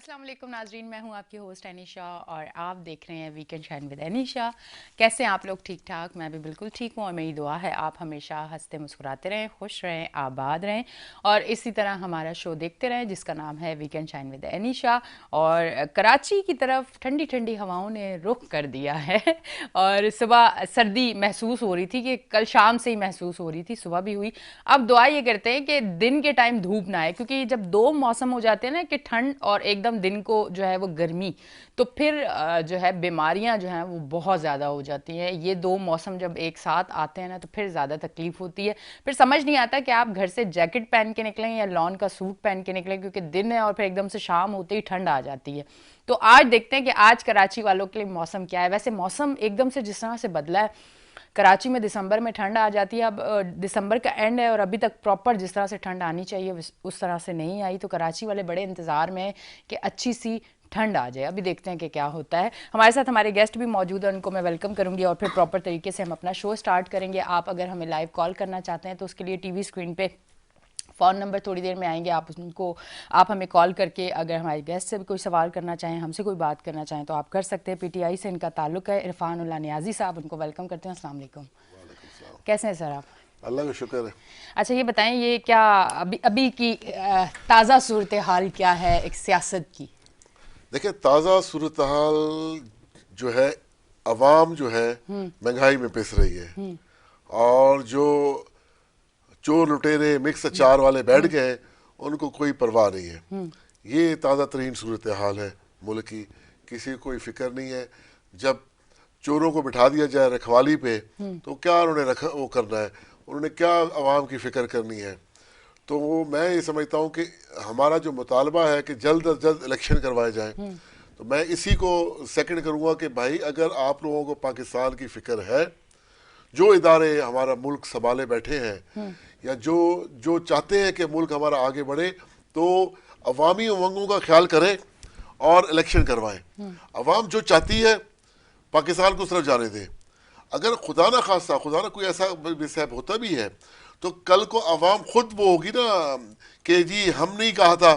अस्सलाम वालेकुम नाजरीन, मैं हूं आपकी होस्ट अनीशा और आप देख रहे हैं वीकेंड शाइन विद अनीशा। कैसे हैं आप लोग? ठीक ठाक? मैं भी बिल्कुल ठीक हूं और मेरी दुआ है आप हमेशा हंसते मुस्कुराते रहें, खुश रहें, आबाद रहें और इसी तरह हमारा शो देखते रहें जिसका नाम है वीकेंड शाइन विद अनीशा। और कराची की तरफ ठंडी ठंडी हवाओं ने रुख कर दिया है और सुबह सर्दी महसूस हो रही थी कि कल शाम से ही महसूस हो रही थी, सुबह भी हुई। अब दुआ ये करते हैं कि दिन के टाइम धूप ना आए, क्योंकि जब दो मौसम हो जाते हैं ना कि ठंड और एकदम दिन को जो है वो गर्मी, तो फिर जो है बीमारियां जो हैं वो बहुत ज़्यादा हो जाती हैं। ये दो मौसम जब एक साथ आते हैं ना तो फिर ज़्यादा तकलीफ होती है। फिर समझ नहीं आता कि आप घर से जैकेट पहन के निकलें या लॉन का सूट पहन के निकलें, क्योंकि दिन है और फिर एकदम से शाम होते ही ठंड आ जाती है। तो आज देखते हैं कि आज कराची वालों के लिए मौसम क्या है। वैसे मौसम एकदम से जिस तरह से बदला है, कराची में दिसंबर में ठंड आ जाती है। अब दिसंबर का एंड है और अभी तक प्रॉपर जिस तरह से ठंड आनी चाहिए उस तरह से नहीं आई। तो कराची वाले बड़े इंतज़ार में हैं कि अच्छी सी ठंड आ जाए। अभी देखते हैं कि क्या होता है। हमारे साथ हमारे गेस्ट भी मौजूद हैं, उनको मैं वेलकम करूंगी और फिर प्रॉपर तरीके से हम अपना शो स्टार्ट करेंगे। आप अगर हमें लाइव कॉल करना चाहते हैं तो उसके लिए टीवी स्क्रीन पे फ़ोन नंबर थोड़ी देर में आएंगे, आप हमें कॉल करके अगर हमारे गेस्ट से भी कोई सवाल करना चाहें, हमसे कोई बात करना चाहें तो आप कर सकते हैं। पीटीआई से इनका ताल्लुक़ है, इरफान उल्लाह नियाज़ी साहब, उनको वेलकम करते हैं। अस्सलाम वालेकुम। कैसे हैं सर आप? अल्लाह का शुक्र है। अच्छा ये बताएं, ये क्या अभी अभी की ताज़ा सूरत हाल क्या है एक सियासत की? देखिए, ताज़ा सूरत हाल जो है, अवाम जो है महंगाई में पिस रही है और जो चोर लुटेरे मिक्स अचार वाले बैठ गए उनको कोई परवाह नहीं है। ये ताज़ा तरीन सूरत हाल है मुल्क की। किसी को कोई फिक्र नहीं है। जब चोरों को बिठा दिया जाए रखवाली पे तो क्या उन्होंने वो करना है, उन्होंने क्या अवाम की फ़िक्र करनी है। तो वो मैं ये समझता हूँ कि हमारा जो मुतालबा है कि जल्द अज जल्द इलेक्शन करवाए जाएं, तो मैं इसी को सेकंड करूँगा कि भाई अगर आप लोगों को पाकिस्तान की फ़िक्र है, जो इदारे हमारा मुल्क संभाले बैठे हैं या जो जो चाहते हैं कि मुल्क हमारा आगे बढ़े, तो अवामी उमंगों का ख्याल करें और इलेक्शन करवाएं। अवाम जो चाहती है पाकिस्तान को उस तरफ जाने दें। अगर खुदा ना खास्ता, खुदा ना कोई ऐसा बेसैब होता भी है तो कल को अवाम खुद वो होगी ना कि जी हम नहीं कहा था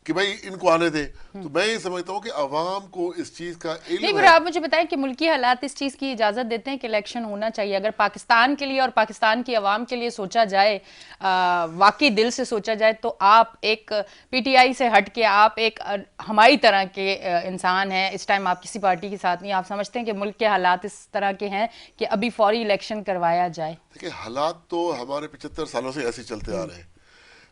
कि भाई इनको आने दे। तो मैं ये समझता हूँ कि अवाम को इस चीज़ का नहीं, इल्म पर है। आप मुझे बताएं कि मुल्की हालात इस चीज़ की इजाज़त देते हैं कि इलेक्शन होना चाहिए? अगर पाकिस्तान के लिए और पाकिस्तान की आवाम के लिए सोचा जाए, वाकई दिल से सोचा जाए, तो आप एक पीटीआई से हट के आप एक हमारी तरह के इंसान हैं। इस टाइम आप किसी पार्टी के साथ नहीं, आप समझते हैं कि मुल्क के हालात इस तरह के हैं कि अभी फौरी इलेक्शन करवाया जाए? देखिए, हालात तो हमारे 75 सालों से ऐसे चलते आ रहे हैं,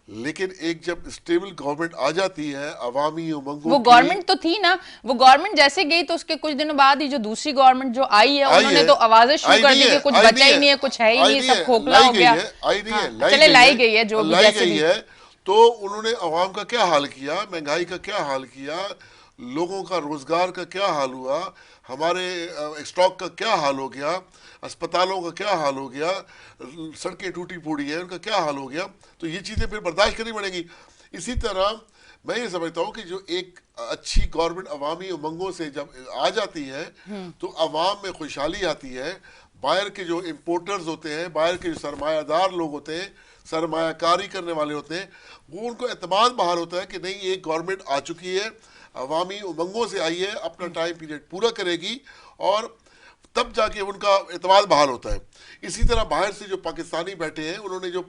लेकिन एक जब स्टेबल गवर्नमेंट आ जाती है अवामी उमंगों वो की। गवर्नमेंट तो थी ना, वो गवर्नमेंट जैसे गई तो उसके कुछ दिनों बाद ही जो दूसरी गवर्नमेंट जो आई है आई उन्होंने है, तो आवाजें शुरू आई कर नहीं दी है, कि कुछ आई बचा नहीं ही है, नहीं है, कुछ है ही आई नहीं, नहीं सब है, खोखला लाई हो गई गया। है, आई नहीं हाँ, है, लाई चले गई लाई है, गई है जो भी लाई जैसे गई भी। है। तो उन्होंने अवाम का क्या हाल किया, महंगाई का क्या हाल किया, लोगों का रोजगार का क्या हाल हुआ, हमारे स्टॉक का क्या हाल हो गया, अस्पतालों का क्या हाल हो गया, सड़कें टूटी फूटी हैं उनका क्या हाल हो गया। तो ये चीज़ें फिर बर्दाश्त करनी पड़ेगी। इसी तरह मैं ये समझता हूँ कि जो एक अच्छी गवर्नमेंट अवामी उमंगों से जब आ जाती है तो अवाम में खुशहाली आती है। बाहर के जो इम्पोर्टर्स होते हैं, बाहर के जो सरमायादार लोग होते हैं, सरमायाकारी करने वाले होते हैं, वो उनको एतमाद बहाल होता है कि नहीं, एक गवर्नमेंट आ चुकी है, अवामी उमंगों से आई है, अपना टाइम पीरियड पूरा करेगी और तब जाके उनका एतमाद बहाल होता है। इसी तरह बाहर से जो पाकिस्तानी बैठे हैं, उन्होंने जो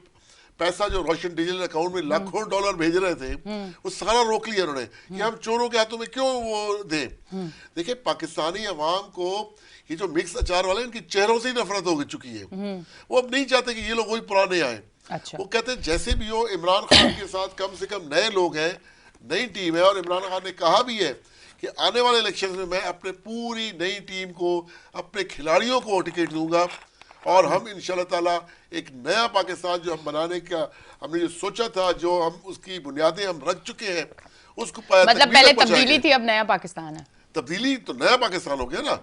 पैसा जो रोशन डिजिटल अकाउंट में लाखों डॉलर भेज रहे थे वो सारा रोक लिया उन्होंने कि हम चोरों के हाथों में क्यों वो दें। देखिए, पाकिस्तानी अवाम को ये जो मिक्स अचार वाले, इनकी चेहरों से ही नफरत हो चुकी है। वो अब नहीं चाहते कि ये लोग वही पुराने आए। अच्छा। वो कहते हैं जैसे भी हो, इमरान खान के साथ कम से कम नए लोग हैं, नई टीम है और इमरान खान ने कहा भी है कि आने वाले इलेक्शन में मैं अपने पूरी नई टीम को, अपने खिलाड़ियों को टिकट दूंगा और हम इंशाल्लाह ताला एक नया पाकिस्तान जो हम बनाने का हमने जो सोचा था, जो हम उसकी बुनियादें हम रख चुके हैं, उसको मतलब तकमील पहले तक तब्दीली पहुंचाएंगे। थी, अब नया पाकिस्तान है। तब्दीली तो नया पाकिस्तान हो गया ना।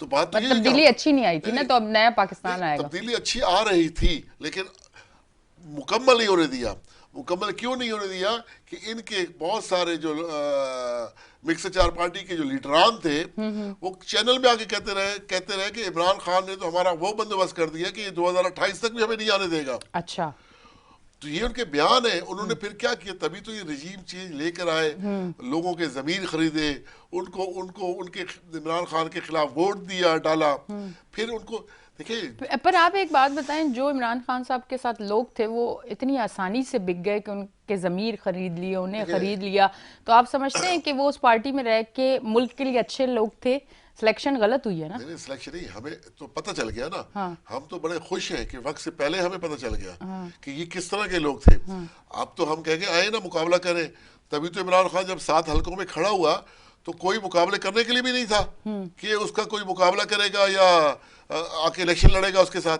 तो बात तो मतलब ये है कि तब्दीली अच्छी नहीं आई थी ना, नहीं, तो अब नया पाकिस्तान नहीं, आएगा। तब्दीली अच्छी आ रही थी लेकिन मुकम्मल नहीं होने दिया। मुकम्मल क्यों नहीं होने दिया कि इनके बहुत सारे जो मिक्स चार पार्टी के जो लीडरान थे वो चैनल में आके कहते रहे कि इमरान खान ने तो हमारा वो बंदोबस्त कर दिया कि ये 2028 तक भी हमें नहीं आने देगा। अच्छा। तो ये उनके बयान है। उन्होंने फिर क्या किया, तभी तो ये रजीम चेंज लेकर आए, लोगों के जमीन खरीदे, उनको उनको उनके इमरान खान के खिलाफ वोट दिया डाला, फिर उनको देखिए। पर आप एक बात बताएं, जो इमरान खान साहब के साथ लोग थे वो इतनी आसानी से बिक गए कि उनके ज़मीर खरीद लिए, उन्हें खरीद लिया, तो आप समझते हैं कि वो उस पार्टी में रह के मुल्क के लिए अच्छे लोग थे? सिलेक्शन गलत हुई है ना? नहीं, सिलेक्शन नहीं, हमें तो पता चल गया ना। हाँ। हम तो बड़े खुश हैं कि वक्त से पहले हमें पता चल गया हाँ। कि ये किस तरह के लोग थे। अब तो हम कहेंगे आए ना मुकाबला करें, तभी तो इमरान खान जब 7 हलकों में खड़ा हुआ तो कोई मुकाबले करने के लिए भी नहीं था कि उसका कोई मुकाबला करेगा या आके इलेक्शन लड़ेगा उसके साथ।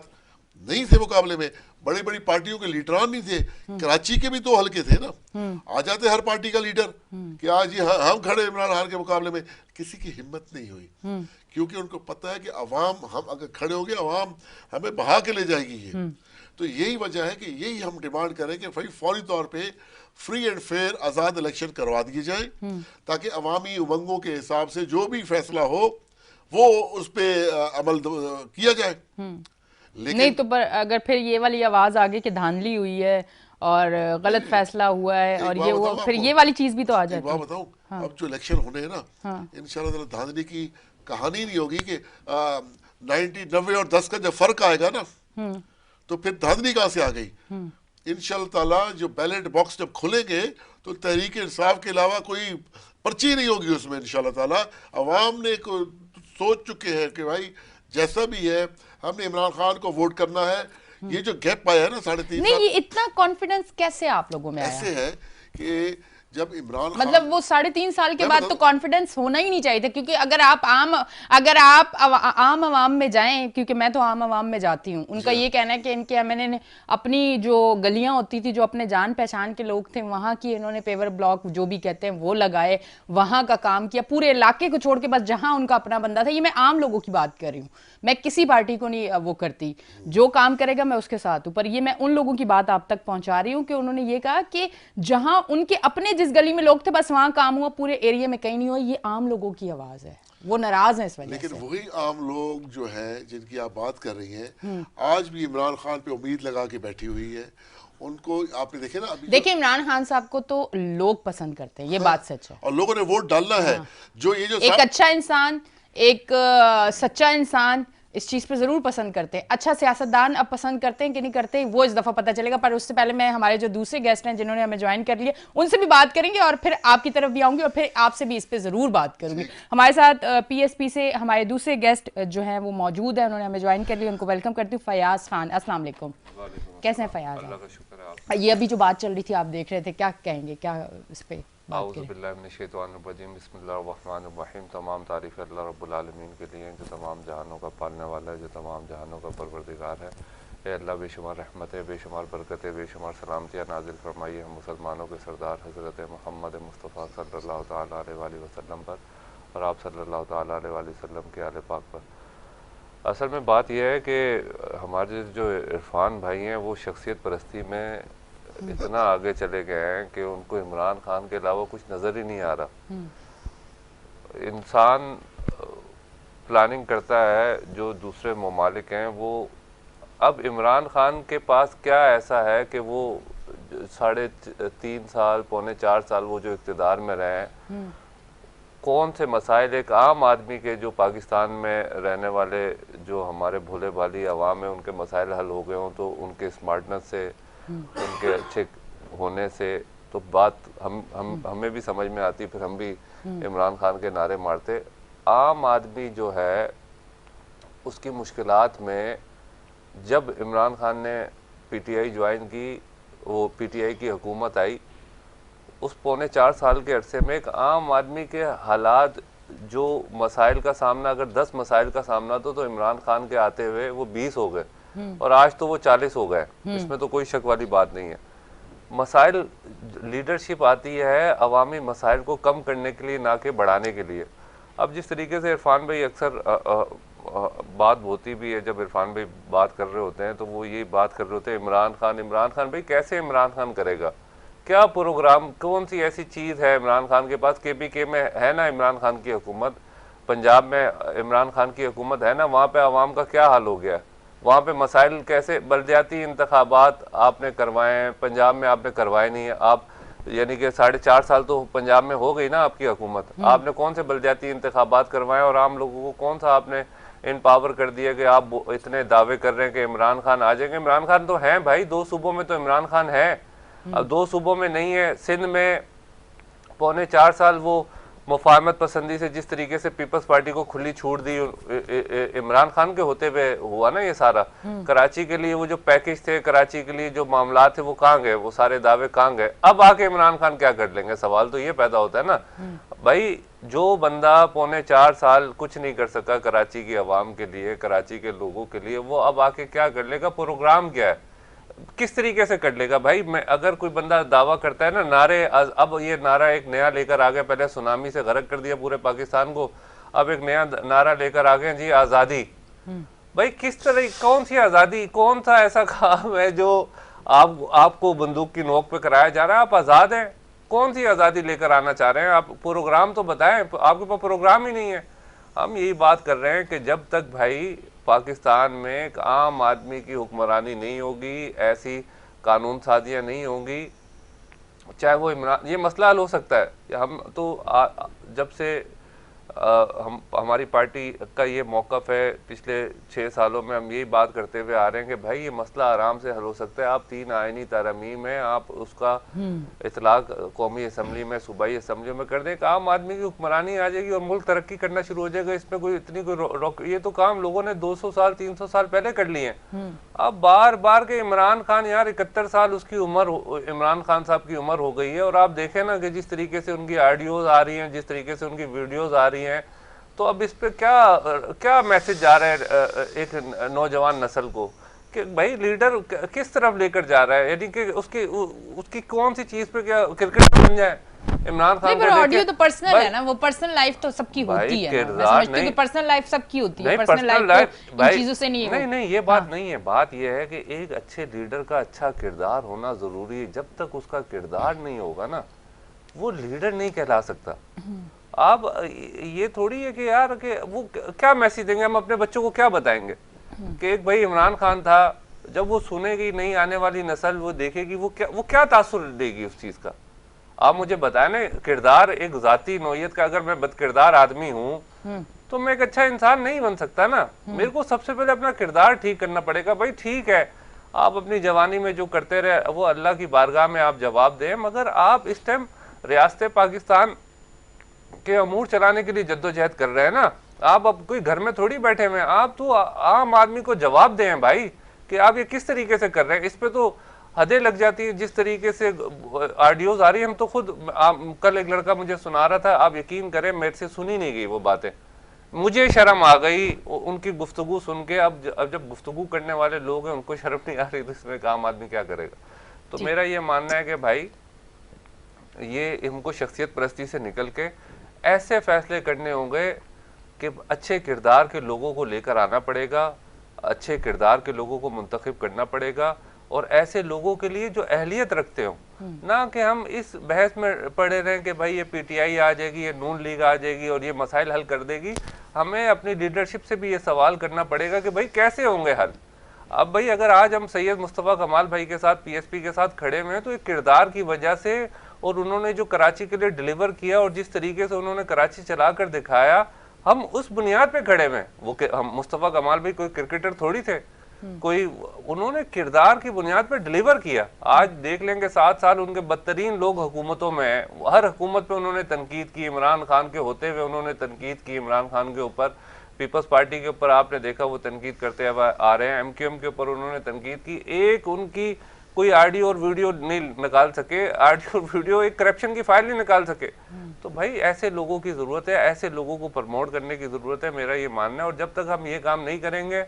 नहीं थे मुकाबले में, बड़ी बड़ी पार्टियों के लीडरान नहीं थे। कराची के भी 2 हलके थे ना, आ जाते हर पार्टी का लीडर कि आज ही हम खड़े इमरान खान के मुकाबले में। किसी की हिम्मत नहीं हुई, क्योंकि उनको पता है कि अवाम, हम अगर खड़े होंगे अवाम हमें बहा के ले जाएगी ये। तो यही वजह है कि यही हम डिमांड करें कि भाई फौरी तौर पे free and fair Azad election करवा दिए जाए, ताकि अवामी उमंगों के हिसाब से जो भी फैसला हो वो उस पर अमल किया जाए। लेकिन नहीं तो पर अगर फिर ये वाली आवाज़ आगे कि धांधली हुई है और गलत फैसला हुआ है और ये वो, फिर ये वाली चीज़ भी तो आ जाती है। बताऊं, अब जो इलेक्शन होने हैं ना, इंशाल्लाह धांधली की कहानी नहीं होगी कि 90, 90 और 10 का जब फर्क आएगा ना, तो फिर धांधली कहां से आ गई। इंशाल्लाह ताला जो बैलेट बॉक्स जब खुलेंगे तो तहरीक इंसाफ के अलावा कोई पर्ची नहीं होगी उसमें। इंशाल्लाह ताला अवाम ने सोच चुके हैं कि भाई जैसा भी है हमने इमरान खान को वोट करना है। ये जो गैप आया है ना 3.5 नहीं, ये इतना कॉन्फिडेंस कैसे आप लोगों में आया? ऐसे है कि जब इमरान मतलब वो 3.5 साल के बाद तो कॉन्फिडेंस होना ही नहीं चाहिए था, क्योंकि अगर आप आम आवाम में जाएं, क्योंकि मैं तो आम आवाम में जाती हूं, उनका ये कहना है कि इनके एमएनए ने अपनी जो गलियां होती थी, जो अपने जान पहचान के लोग थे, वहां की इन्होंने पेवर ब्लॉक जो भी कहते हैं वो लगाए, वहां का काम किया, पूरे इलाके को छोड़ के बस जहां उनका अपना बंदा था। ये मैं आम लोगों की बात कर रही हूँ, मैं किसी पार्टी को नहीं वो करती, जो काम करेगा मैं उसके साथ हूं। पर ये मैं उन लोगों की बात आप तक पहुंचा रही हूं कि उन्होंने ये कहा कि जहां उनके अपने जिस गली में लोग थे बस वहां काम हुआ, पूरे एरिया में कहीं नहीं हुआ। ये आम लोगों की आवाज है, वो नाराज हैं इस वजह से। लेकिन वही आम लोग जो हैं जिनकी आप बात कर रही हैं, आज भी इमरान खान पे उम्मीद लगा के बैठी हुई है। उनको आपने देखे ना, अभी देखिए इमरान खान साहब को तो लोग पसंद करते हैं, ये बात सच है, और लोगों ने वोट डालना है। जो ये जो एक अच्छा इंसान, एक सच्चा इंसान, इस चीज पे जरूर पसंद करते हैं। अच्छा सियासतदान अब पसंद करते हैं कि नहीं करते वो इस दफा पता चलेगा। पर उससे पहले मैं हमारे जो दूसरे गेस्ट हैं जिन्होंने हमें ज्वाइन कर लिया, उनसे भी बात करेंगे और फिर आपकी तरफ भी आऊंगी और फिर आपसे भी इस पे जरूर बात करूंगी। हमारे साथ पीएसपी से हमारे दूसरे गेस्ट जो हैं वो मौजूद है, उन्होंने हमें ज्वाइन कर लिया, उनको वेलकम करती हूँ। फयाज खान, अस्सलाम वालेकुम। कैसे हैं फयाज? अल्लाह का शुक्र है। ये अभी जो बात चल रही थी आप देख रहे थे, क्या कहेंगे, क्या इस पे बिस्मिल्लाहिर्रहमानिर्रहीम। तमाम तारीफ़ अल्लाह रब्बुल आलमीन के लिए जो तमाम जहानों का पालने वाला है, जो तमाम जहानों का परवरदिगार है। ए अल्लाह बेशुमार रहमतें, बेशुमार बरकतें, बेशुमार सलामतियाँ नाजिल फरमाइए हम मुसलमानों के सरदार हज़रत मोहम्मद मुस्तफ़ा सल्लल्लाहु तआला अलैहि वसल्लम पर और आप सल्लल्लाहु तआला अलैहि वसल्लम के आले पाक पर। असल में बात यह है कि हमारे जो इरफान भाई हैं वो शख्सियत परस्ती में इतना आगे चले गए हैं कि उनको इमरान खान के अलावा कुछ नज़र ही नहीं आ रहा। इंसान प्लानिंग करता है, जो दूसरे ममालिक हैं वो अब इमरान खान के पास क्या ऐसा है कि वो 3.5 साल, पौने 4 साल वो जो इक़्तिदार में रहे हैं, कौन से मसाइल एक आम आदमी के, जो पाकिस्तान में रहने वाले जो हमारे भोले भाली अवाम है, उनके मसाइल हल हो गए हों, तो उनके स्मार्टनेस से, उनके अच्छे होने से तो बात हमें भी समझ में आती, फिर हम भी इमरान खान के नारे मारते। आम आदमी जो है उसकी मुश्किलात में, जब इमरान खान ने पीटीआई ज्वाइन की, वो पीटीआई की हुकूमत आई, उस पौने 4 साल के अरसे में एक आम आदमी के हालात, जो मसाइल का सामना, अगर 10 मसाइल का सामना तो इमरान खान के आते हुए वो 20 हो गए और आज तो वो 40 हो गए। इसमें तो कोई शक वाली बात नहीं है। मसाइल, लीडरशिप आती है अवामी मसाइल को कम करने के लिए, ना कि बढ़ाने के लिए। अब जिस तरीके से इरफान भाई अक्सर बात होती भी है, जब इरफान भाई बात कर रहे होते हैं तो वो ये बात कर रहे होते हैं इमरान खान भाई कैसे इमरान खान करेगा, क्या प्रोग्राम, कौन सी ऐसी चीज़ है इमरान खान के पास। केपीके में है ना इमरान खान की हुकूमत, पंजाब में इमरान खान की हुकूमत है ना, वहाँ पे आवाम का क्या हाल हो गया। वहाँ पे मसाइल कैसे, बलदियाती इंतखाबात आपने करवाए हैं, पंजाब में आपने करवाए नहीं है। आप यानी कि 4.5 साल तो पंजाब में हो गई ना आपकी हुकूमत, आपने कौन से बलदियाती इंतखाबात करवाए और आम लोगों को कौन सा आपने इन पावर कर दिया कि आप इतने दावे कर रहे हैं कि इमरान खान आ जाएंगे। इमरान खान तो हैं भाई, 2 सूबों में तो इमरान खान है, अब 2 सूबों में नहीं है। सिंध में 4.25 साल वो मुफाहमत पसंदी से जिस तरीके से पीपल्स पार्टी को खुली छूट दी, इमरान खान के होते हुए हुआ ना ये सारा। कराची के लिए वो जो पैकेज थे, कराची के लिए जो मामला थे, वो कहाँ गए, वो सारे दावे कहाँ गए। अब आके इमरान खान क्या कर लेंगे, सवाल तो ये पैदा होता है ना भाई। जो बंदा 4.25 साल कुछ नहीं कर सका कराची की आवाम के लिए, कराची के लोगों के लिए, वो अब आके क्या कर लेगा, प्रोग्राम क्या है, किस तरीके से कर लेगा भाई। मैं अगर कोई बंदा दावा करता है ना, नारे, अब ये नारा एक नया लेकर आ गया, पहले सुनामी से गर्क कर दिया पूरे पाकिस्तान को, अब एक नया नारा लेकर आ गए जी, आज़ादी। भाई किस तरह, कौन सी आज़ादी, कौन सा ऐसा काम है जो आपको बंदूक की नोक पे कराया जा रहा है, आप आज़ाद हैं, कौन सी आज़ादी लेकर आना चाह रहे हैं आप, प्रोग्राम तो बताएं, आपके पास प्रोग्राम ही नहीं है। हम यही बात कर रहे हैं कि जब तक भाई पाकिस्तान में एक आम आदमी की हुक्मरानी नहीं होगी, ऐसी कानून साजियाँ नहीं होंगी, चाहे वो इमरान, ये मसला हल हो सकता है। हम तो जब से हम हमारी पार्टी का ये मौक़िफ़ है, पिछले 6 सालों में हम यही बात करते हुए आ रहे हैं कि भाई ये मसला आराम से हल हो सकता है। आप 3 आईनी तरमीम है, आप उसका इतलाक़ कौमी असम्बली में, सूबाई असम्बली में कर दें, एक आम आदमी की हुक्मरानी आ जाएगी और मुल्क तरक्की करना शुरू हो जाएगा। इसमें कोई इतनी कोई ये तो काम लोगों ने 200 साल 300 साल पहले कर लिए हैं। अब बार बार के इमरान खान, यार 71 साल उसकी उम्र, इमरान खान साहब की उम्र हो गई है, और आप देखें ना कि जिस तरीके से उनकी ऑडियोज आ रही हैं, जिस तरीके से उनकी वीडियोज आ रही हैं, तो अब इस पे क्या मैसेज जा रहा है एक नौजवान नस्ल को कि भाई लीडर किस तरफ लेकर जा रहा है, यानी कि उसकी कौन सी चीज पे, क्या क्रिकेट बन जाए इमरान खान पर ऑडियो तो पर्सनल है ना, वो पर्सनल लाइफ तो सबकी होती है ना, मैं समझती हूं कि पर्सनल लाइफ सबकी होती है, पर्सनल लाइफ तो इन चीजों से नहीं ये बात नहीं है। बात ये है कि एक अच्छे लीडर का अच्छा किरदार होना जरूरी है। जब तक उसका किरदार नहीं होगा ना, वो लीडर नहीं कहला सकता। आप ये थोड़ी है कि यार कि वो क्या मैसेज देंगे, हम अपने बच्चों को क्या बताएंगे कि एक भाई इमरान खान था, जब वो सुनेगी नहीं आने वाली नस्ल, वो देखेगी, वो क्या तासुर देगी उस चीज का। आप मुझे बताएं ना, किरदार एक जाती नौयत का, अगर मैं बदकिरदार आदमी हूँ तो मैं एक अच्छा इंसान नहीं बन सकता ना। मेरे को सबसे पहले अपना किरदार ठीक करना पड़ेगा। भाई ठीक है, आप अपनी जवानी में जो करते रहे वो अल्लाह की बारगाह में आप जवाब दें, मगर आप इस टाइम रियासत पाकिस्तान के अमूर चलाने के लिए जद्दोजहद कर रहे हैं ना। आप अब कोई घर में थोड़ी बैठे हुए हैं, आप तो आम आदमी को जवाब दें भाई कि आप ये किस तरीके से कर रहे हैं। इस पे तो हदें लग जाती है, जिस तरीके से ऑडियोज आ रही है। हम तो खुद कल एक लड़का मुझे सुना रहा था, आप यकीन करें मेरे से सुनी नहीं गई वो बातें, मुझे शर्म आ गई उनकी गुफ्तगू सुन के। अब जब गुफ्तगू करने वाले लोग हैं उनको शर्म नहीं आ रही, तो इसमें एक आम आदमी क्या करेगा। तो मेरा ये मानना है कि भाई ये हमको शख्सियत परस्ती से निकल के ऐसे फैसले करने होंगे कि अच्छे किरदार के लोगों को लेकर आना पड़ेगा, अच्छे किरदार के लोगों को मुंतखब करना पड़ेगा, और ऐसे लोगों के लिए जो अहलियत रखते हो, ना कि हम इस बहस में पड़े रहें कि भाई ये पीटीआई आ जाएगी, ये नून लीग आ जाएगी और ये मसाइल हल कर देगी। हमें अपनी लीडरशिप से भी ये सवाल करना पड़ेगा कि भाई कैसे होंगे हल। अब भाई अगर आज हम सैयद मुस्तफ़ा कमाल भाई के साथ, पीएसपी के साथ खड़े हुए हैं, तो एक किरदार की वजह से, और उन्होंने जो कराची के लिए डिलीवर किया और जिस तरीके से उन्होंने कराची चला कर दिखाया, हम उस बुनियाद पे खड़े हुए हैं। वो हम मुस्तफ़ा कमाल भाई कोई क्रिकेटर थोड़ी थे, कोई, उन्होंने किरदार की बुनियाद पे डिलीवर किया। आज देख लेंगे 7 साल उनके बदतरीन लोग हुकूमतों में हैं, हर हुकूमत पे उन्होंने तनकीद की, इमरान खान के होते हुए उन्होंने तनकीद की, इमरान खान के ऊपर, पीपल्स पार्टी के ऊपर आपने देखा वो तनकीद करते आ रहे हैं, एमक्यूएम के ऊपर उन्होंने तनकीद की। एक उनकी कोई ऑडियो और वीडियो नहीं निकाल सके, ऑडियो और वीडियो, एक करप्शन की फाइल नहीं निकाल सके। तो भाई ऐसे लोगों की ज़रूरत है, ऐसे लोगों को प्रमोट करने की ज़रूरत है, मेरा ये मानना है। और जब तक हम ये काम नहीं करेंगे,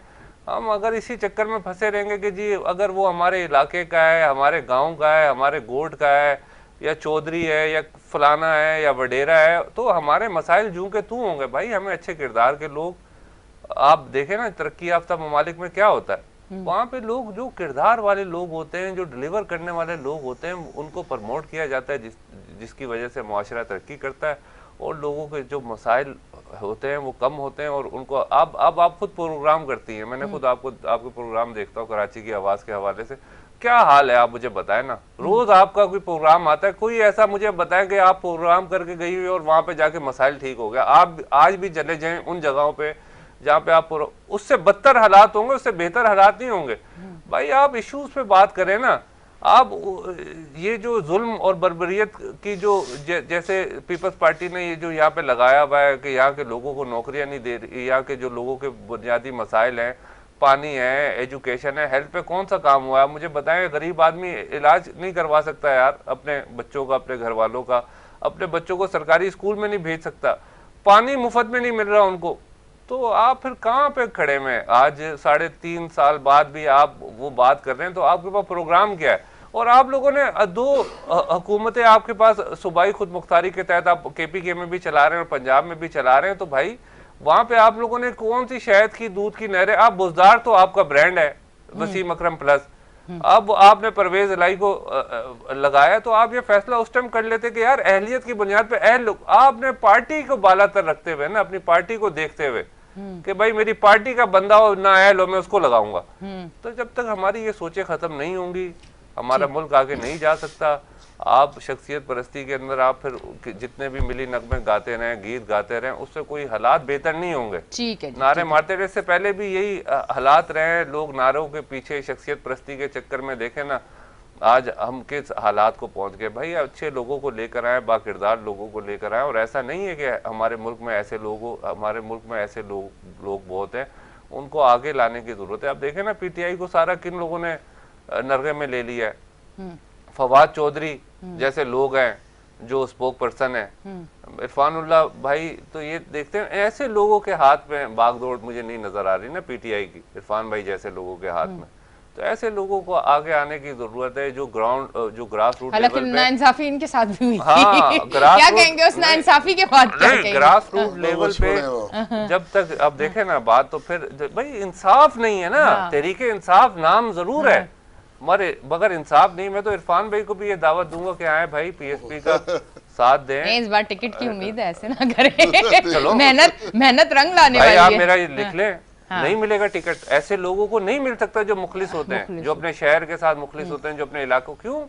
हम अगर इसी चक्कर में फंसे रहेंगे कि जी अगर वो हमारे इलाके का है, हमारे गांव का है, हमारे गोट का है, या चौधरी है, या फलाना है, या वडेरा है, तो हमारे मसाइल जूं के तू होंगे। भाई हमें अच्छे किरदार के लोग, आप देखें ना तरक्की याफ्ता ममालिक में क्या होता है, वहाँ पे लोग जो किरदार वाले लोग होते हैं, जो डिलीवर करने वाले लोग होते हैं, उनको प्रमोट किया जाता है, जिसकी वजह से मुआशरा तरक्की करता है और लोगों के जो मसाइल होते हैं वो कम होते हैं, और उनको अब आप खुद प्रोग्राम करती हैं, मैंने खुद आपके प्रोग्राम देखता हूँ कराची की आवाज़ के हवाले से, क्या हाल है आप मुझे बताएं ना। रोज आपका कोई प्रोग्राम आता है, कोई ऐसा मुझे बताएं कि आप प्रोग्राम करके गई हुई और वहां पे जाके मसाइल ठीक हो गया। आप आज भी चले जाएं उन जगहों पे जहाँ पे आप उससे बदतर हालात होंगे, उससे बेहतर हालात नहीं होंगे। भाई आप इश्यूज पे बात करें ना। आप ये जो जुल्म और बर्बरियत की जो जैसे पीपल्स पार्टी ने ये जो यहाँ पे लगाया हुआ है कि यहाँ के लोगों को नौकरियां नहीं दे रही, यहाँ के जो लोगों के बुनियादी मसाइल हैं, पानी है, एजुकेशन है, हेल्थ पे कौन सा काम हुआ है मुझे बताएं। गरीब आदमी इलाज नहीं करवा सकता यार अपने बच्चों का, अपने घर वालों का, अपने बच्चों को सरकारी स्कूल में नहीं भेज सकता, पानी मुफ्त में नहीं मिल रहा उनको। तो आप फिर कहाँ पे खड़े हैं? आज 3.5 साल बाद भी आप वो बात कर रहे हैं, तो आपके पास प्रोग्राम क्या है? और आप लोगों ने 2 हुकूमतें आपके पास सूबाई खुद मुख्तारी के तहत आप KPK में भी चला रहे हैं और पंजाब में भी चला रहे हैं, तो भाई वहां पे आप लोगों ने कौन सी शहद की दूध की नहरें, आप बुज़दार तो आपका ब्रांड है वसीम अकरम प्लस, अब आपने परवेज इलाही को लगाया, तो आप ये फैसला उस टाइम कर लेते कि यार अहलियत की बुनियाद पे अहल लोग, आपने पार्टी को बालातर रखते हुए ना, अपनी पार्टी को देखते हुए कि भाई मेरी पार्टी का बंदा हो ना अहल हो मैं उसको लगाऊंगा। तो जब तक हमारी ये सोचें खत्म नहीं होंगी हमारा मुल्क आगे नहीं जा सकता। आप शख्सियत परस्ती के अंदर आप फिर जितने भी मिली नगमे गाते रहें, गीत गाते रहें, उससे कोई हालात बेहतर नहीं होंगे। ठीक है, नारे मारते रहे, इससे पहले भी यही हालात रहे, लोग नारों के पीछे शख्सियत परस्ती के चक्कर में देखें ना आज हम किस हालात को पहुंच गए। भाई अच्छे लोगों को लेकर आए, बाकिरदार लोगों को लेकर आए, और ऐसा नहीं है कि हमारे मुल्क में ऐसे हमारे मुल्क में ऐसे लोग बहुत हैं, उनको आगे लाने की जरूरत है। अब देखें ना PTI को सारा किन लोगों ने नरगे में ले लिया है। फवाद चौधरी जैसे लोग हैं जो स्पोक पर्सन है, इरफानुल्लाह भाई, तो ये देखते हैं ऐसे लोगों के हाथ में बागदौड़ मुझे नहीं नजर आ रही ना PTI की, इरफान भाई जैसे लोगों के हाथ में। तो ऐसे लोगों को आगे आने की जरूरत है जो ग्रास रूट लेवल पे। नाइंसाफी इनके साथ भी हुई हाँ, थी। क्या कहेंगे उस नाइंसाफी के बाद? क्या कहेंगे? ग्रास रूट लेवल पे जब तक अब देखे ना बात, तो फिर भाई इंसाफ नहीं है ना। तहरीके इंसाफ नाम जरूर है मगर इंसाफ नहीं। मैं तो इरफान भाई को भी ये दावत दूंगा कि आए भाई PSP का साथ दें। नहीं, इस बार टिकट की उम्मीद है, ऐसे ना करें। चलो मेहनत रंग लाने वाली है। आप मेरा ये लिख लें, नहीं मिलेगा टिकट। ऐसे लोगों को नहीं मिल सकता जो मुखलिस होते हैं, जो अपने शहर के साथ मुखलिस होते हैं, जो अपने इलाकों। क्यों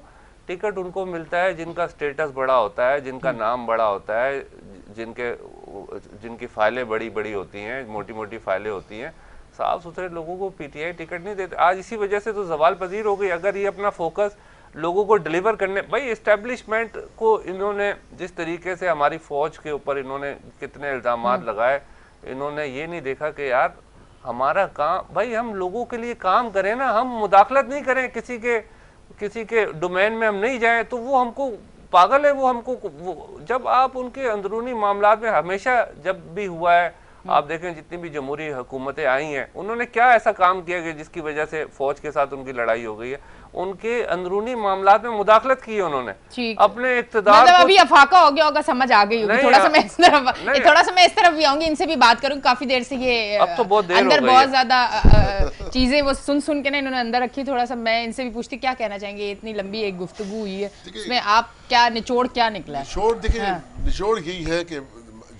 टिकट उनको मिलता है जिनका स्टेटस बड़ा होता है, जिनका नाम बड़ा होता है, जिनकी फाइलें बड़ी बड़ी होती हैं, मोटी मोटी फाइलें होती हैं। साफ सुथरे लोगों को PTI टिकट नहीं देते। आज इसी वजह से तो जवाल पजीर हो गई। अगर ये अपना फोकस लोगों को डिलीवर करने, भाई इस्टेब्लिशमेंट को इन्होंने जिस तरीके से हमारी फौज के ऊपर इन्होंने कितने इल्जामात लगाए, इन्होंने ये नहीं देखा कि यार हमारा काम, भाई हम लोगों के लिए काम करें ना, हम मुदाखलत नहीं करें किसी के डोमेन में हम नहीं जाएं, तो वो हमको पागल है। वो हमको जब आप उनके अंदरूनी मामलात में, हमेशा जब भी हुआ है, आप देखें जितनी भी जमहूरी हुकूमतें आई हैं, उन्होंने क्या ऐसा काम किया कि जिसकी वजह से फौज के साथ उनकी लड़ाई हो गई है? उनके अंदरूनी मामलात में मुदाखलत की है उन्होंने अपने इक़्तिदार मतलब अभी अफाका हो गया होगा, समझ आ गई होगी। थोड़ा सा मैं इस तरफ भी आऊंगी, इनसे भी बात करूंगी। काफी देर से ये अब तो बहुत देर अंदर बहुत ज्यादा चीजें वो सुन के ना इन्होंने अंदर रखी। थोड़ा सा मैं इनसे भी पूछती क्या कहना चाहेंगे। इतनी लंबी एक गुफ्तगू हुई है, उसमें आप क्या निचोड़ क्या निकला? निचोड़ यही है कि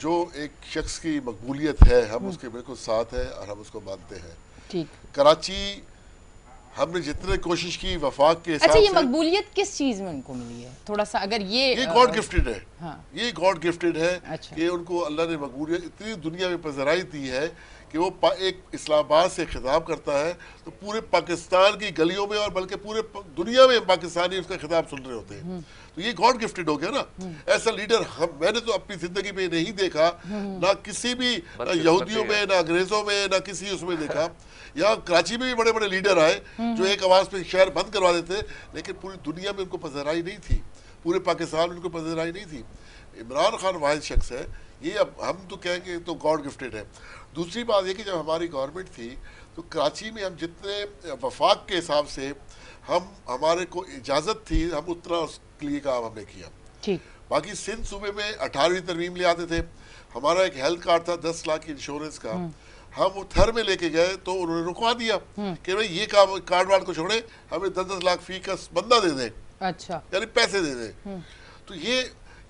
जो एक शख्स की मकबूलियत है, हम उसके बिल्कुल साथ हैं और हम उसको मानते हैं। ठीक, कराची हमने जितने कोशिश की वफाक के हिसाब से। ये मकबूलियत किस चीज में उनको मिली है? थोड़ा सा अगर ये गॉड गिफ्टेड है। हाँ। ये गॉड गिफ्टेड है। अच्छा। कि उनको अल्लाह ने मकबूलियत इतनी दुनिया में पजराई दी है कि वो एक इस्लामाबाद से खिताब करता है तो पूरे पाकिस्तान की गलियों में और बल्कि पूरे दुनिया में पाकिस्तानी उसका खिताब सुन रहे होते हैं। तो ये गॉड गिफ्टेड हो गया ना। ऐसा लीडर मैंने तो अपनी जिंदगी में नहीं देखा, ना किसी भी यहूदियों में, ना अंग्रेजों में, ना किसी उसमें देखा। यहाँ कराची में भी बड़े बड़े लीडर आए जो एक आवाज पे शहर बंद करवा देते, लेकिन पूरी दुनिया में उनको पजराई नहीं थी, पूरे पाकिस्तान में उनको पजराई नहीं थी। इमरान खान वाहिद शख्स है ये। अब हम तो कहेंगे तो गॉड गिफ्टेड है। दूसरी बात यह कि जब हमारी गवर्नमेंट थी तो कराची में हम जितने वफाक के हिसाब से हमारे को इजाज़त थी, हम उतना उसके लिए काम हमने किया। ठीक। बाकी सिंध सूबे में 18वीं तरमीम ले आते थे। हमारा एक हेल्थ कार्ड था 10 लाख की इंश्योरेंस का, हम वो थर में लेके गए तो उन्होंने रुकवा दिया कि भाई ये काम कार्ड वार्ड को छोड़े, हमें 10-10 लाख फी का बंदा दे दें। अच्छा। यानी पैसे दे दें। तो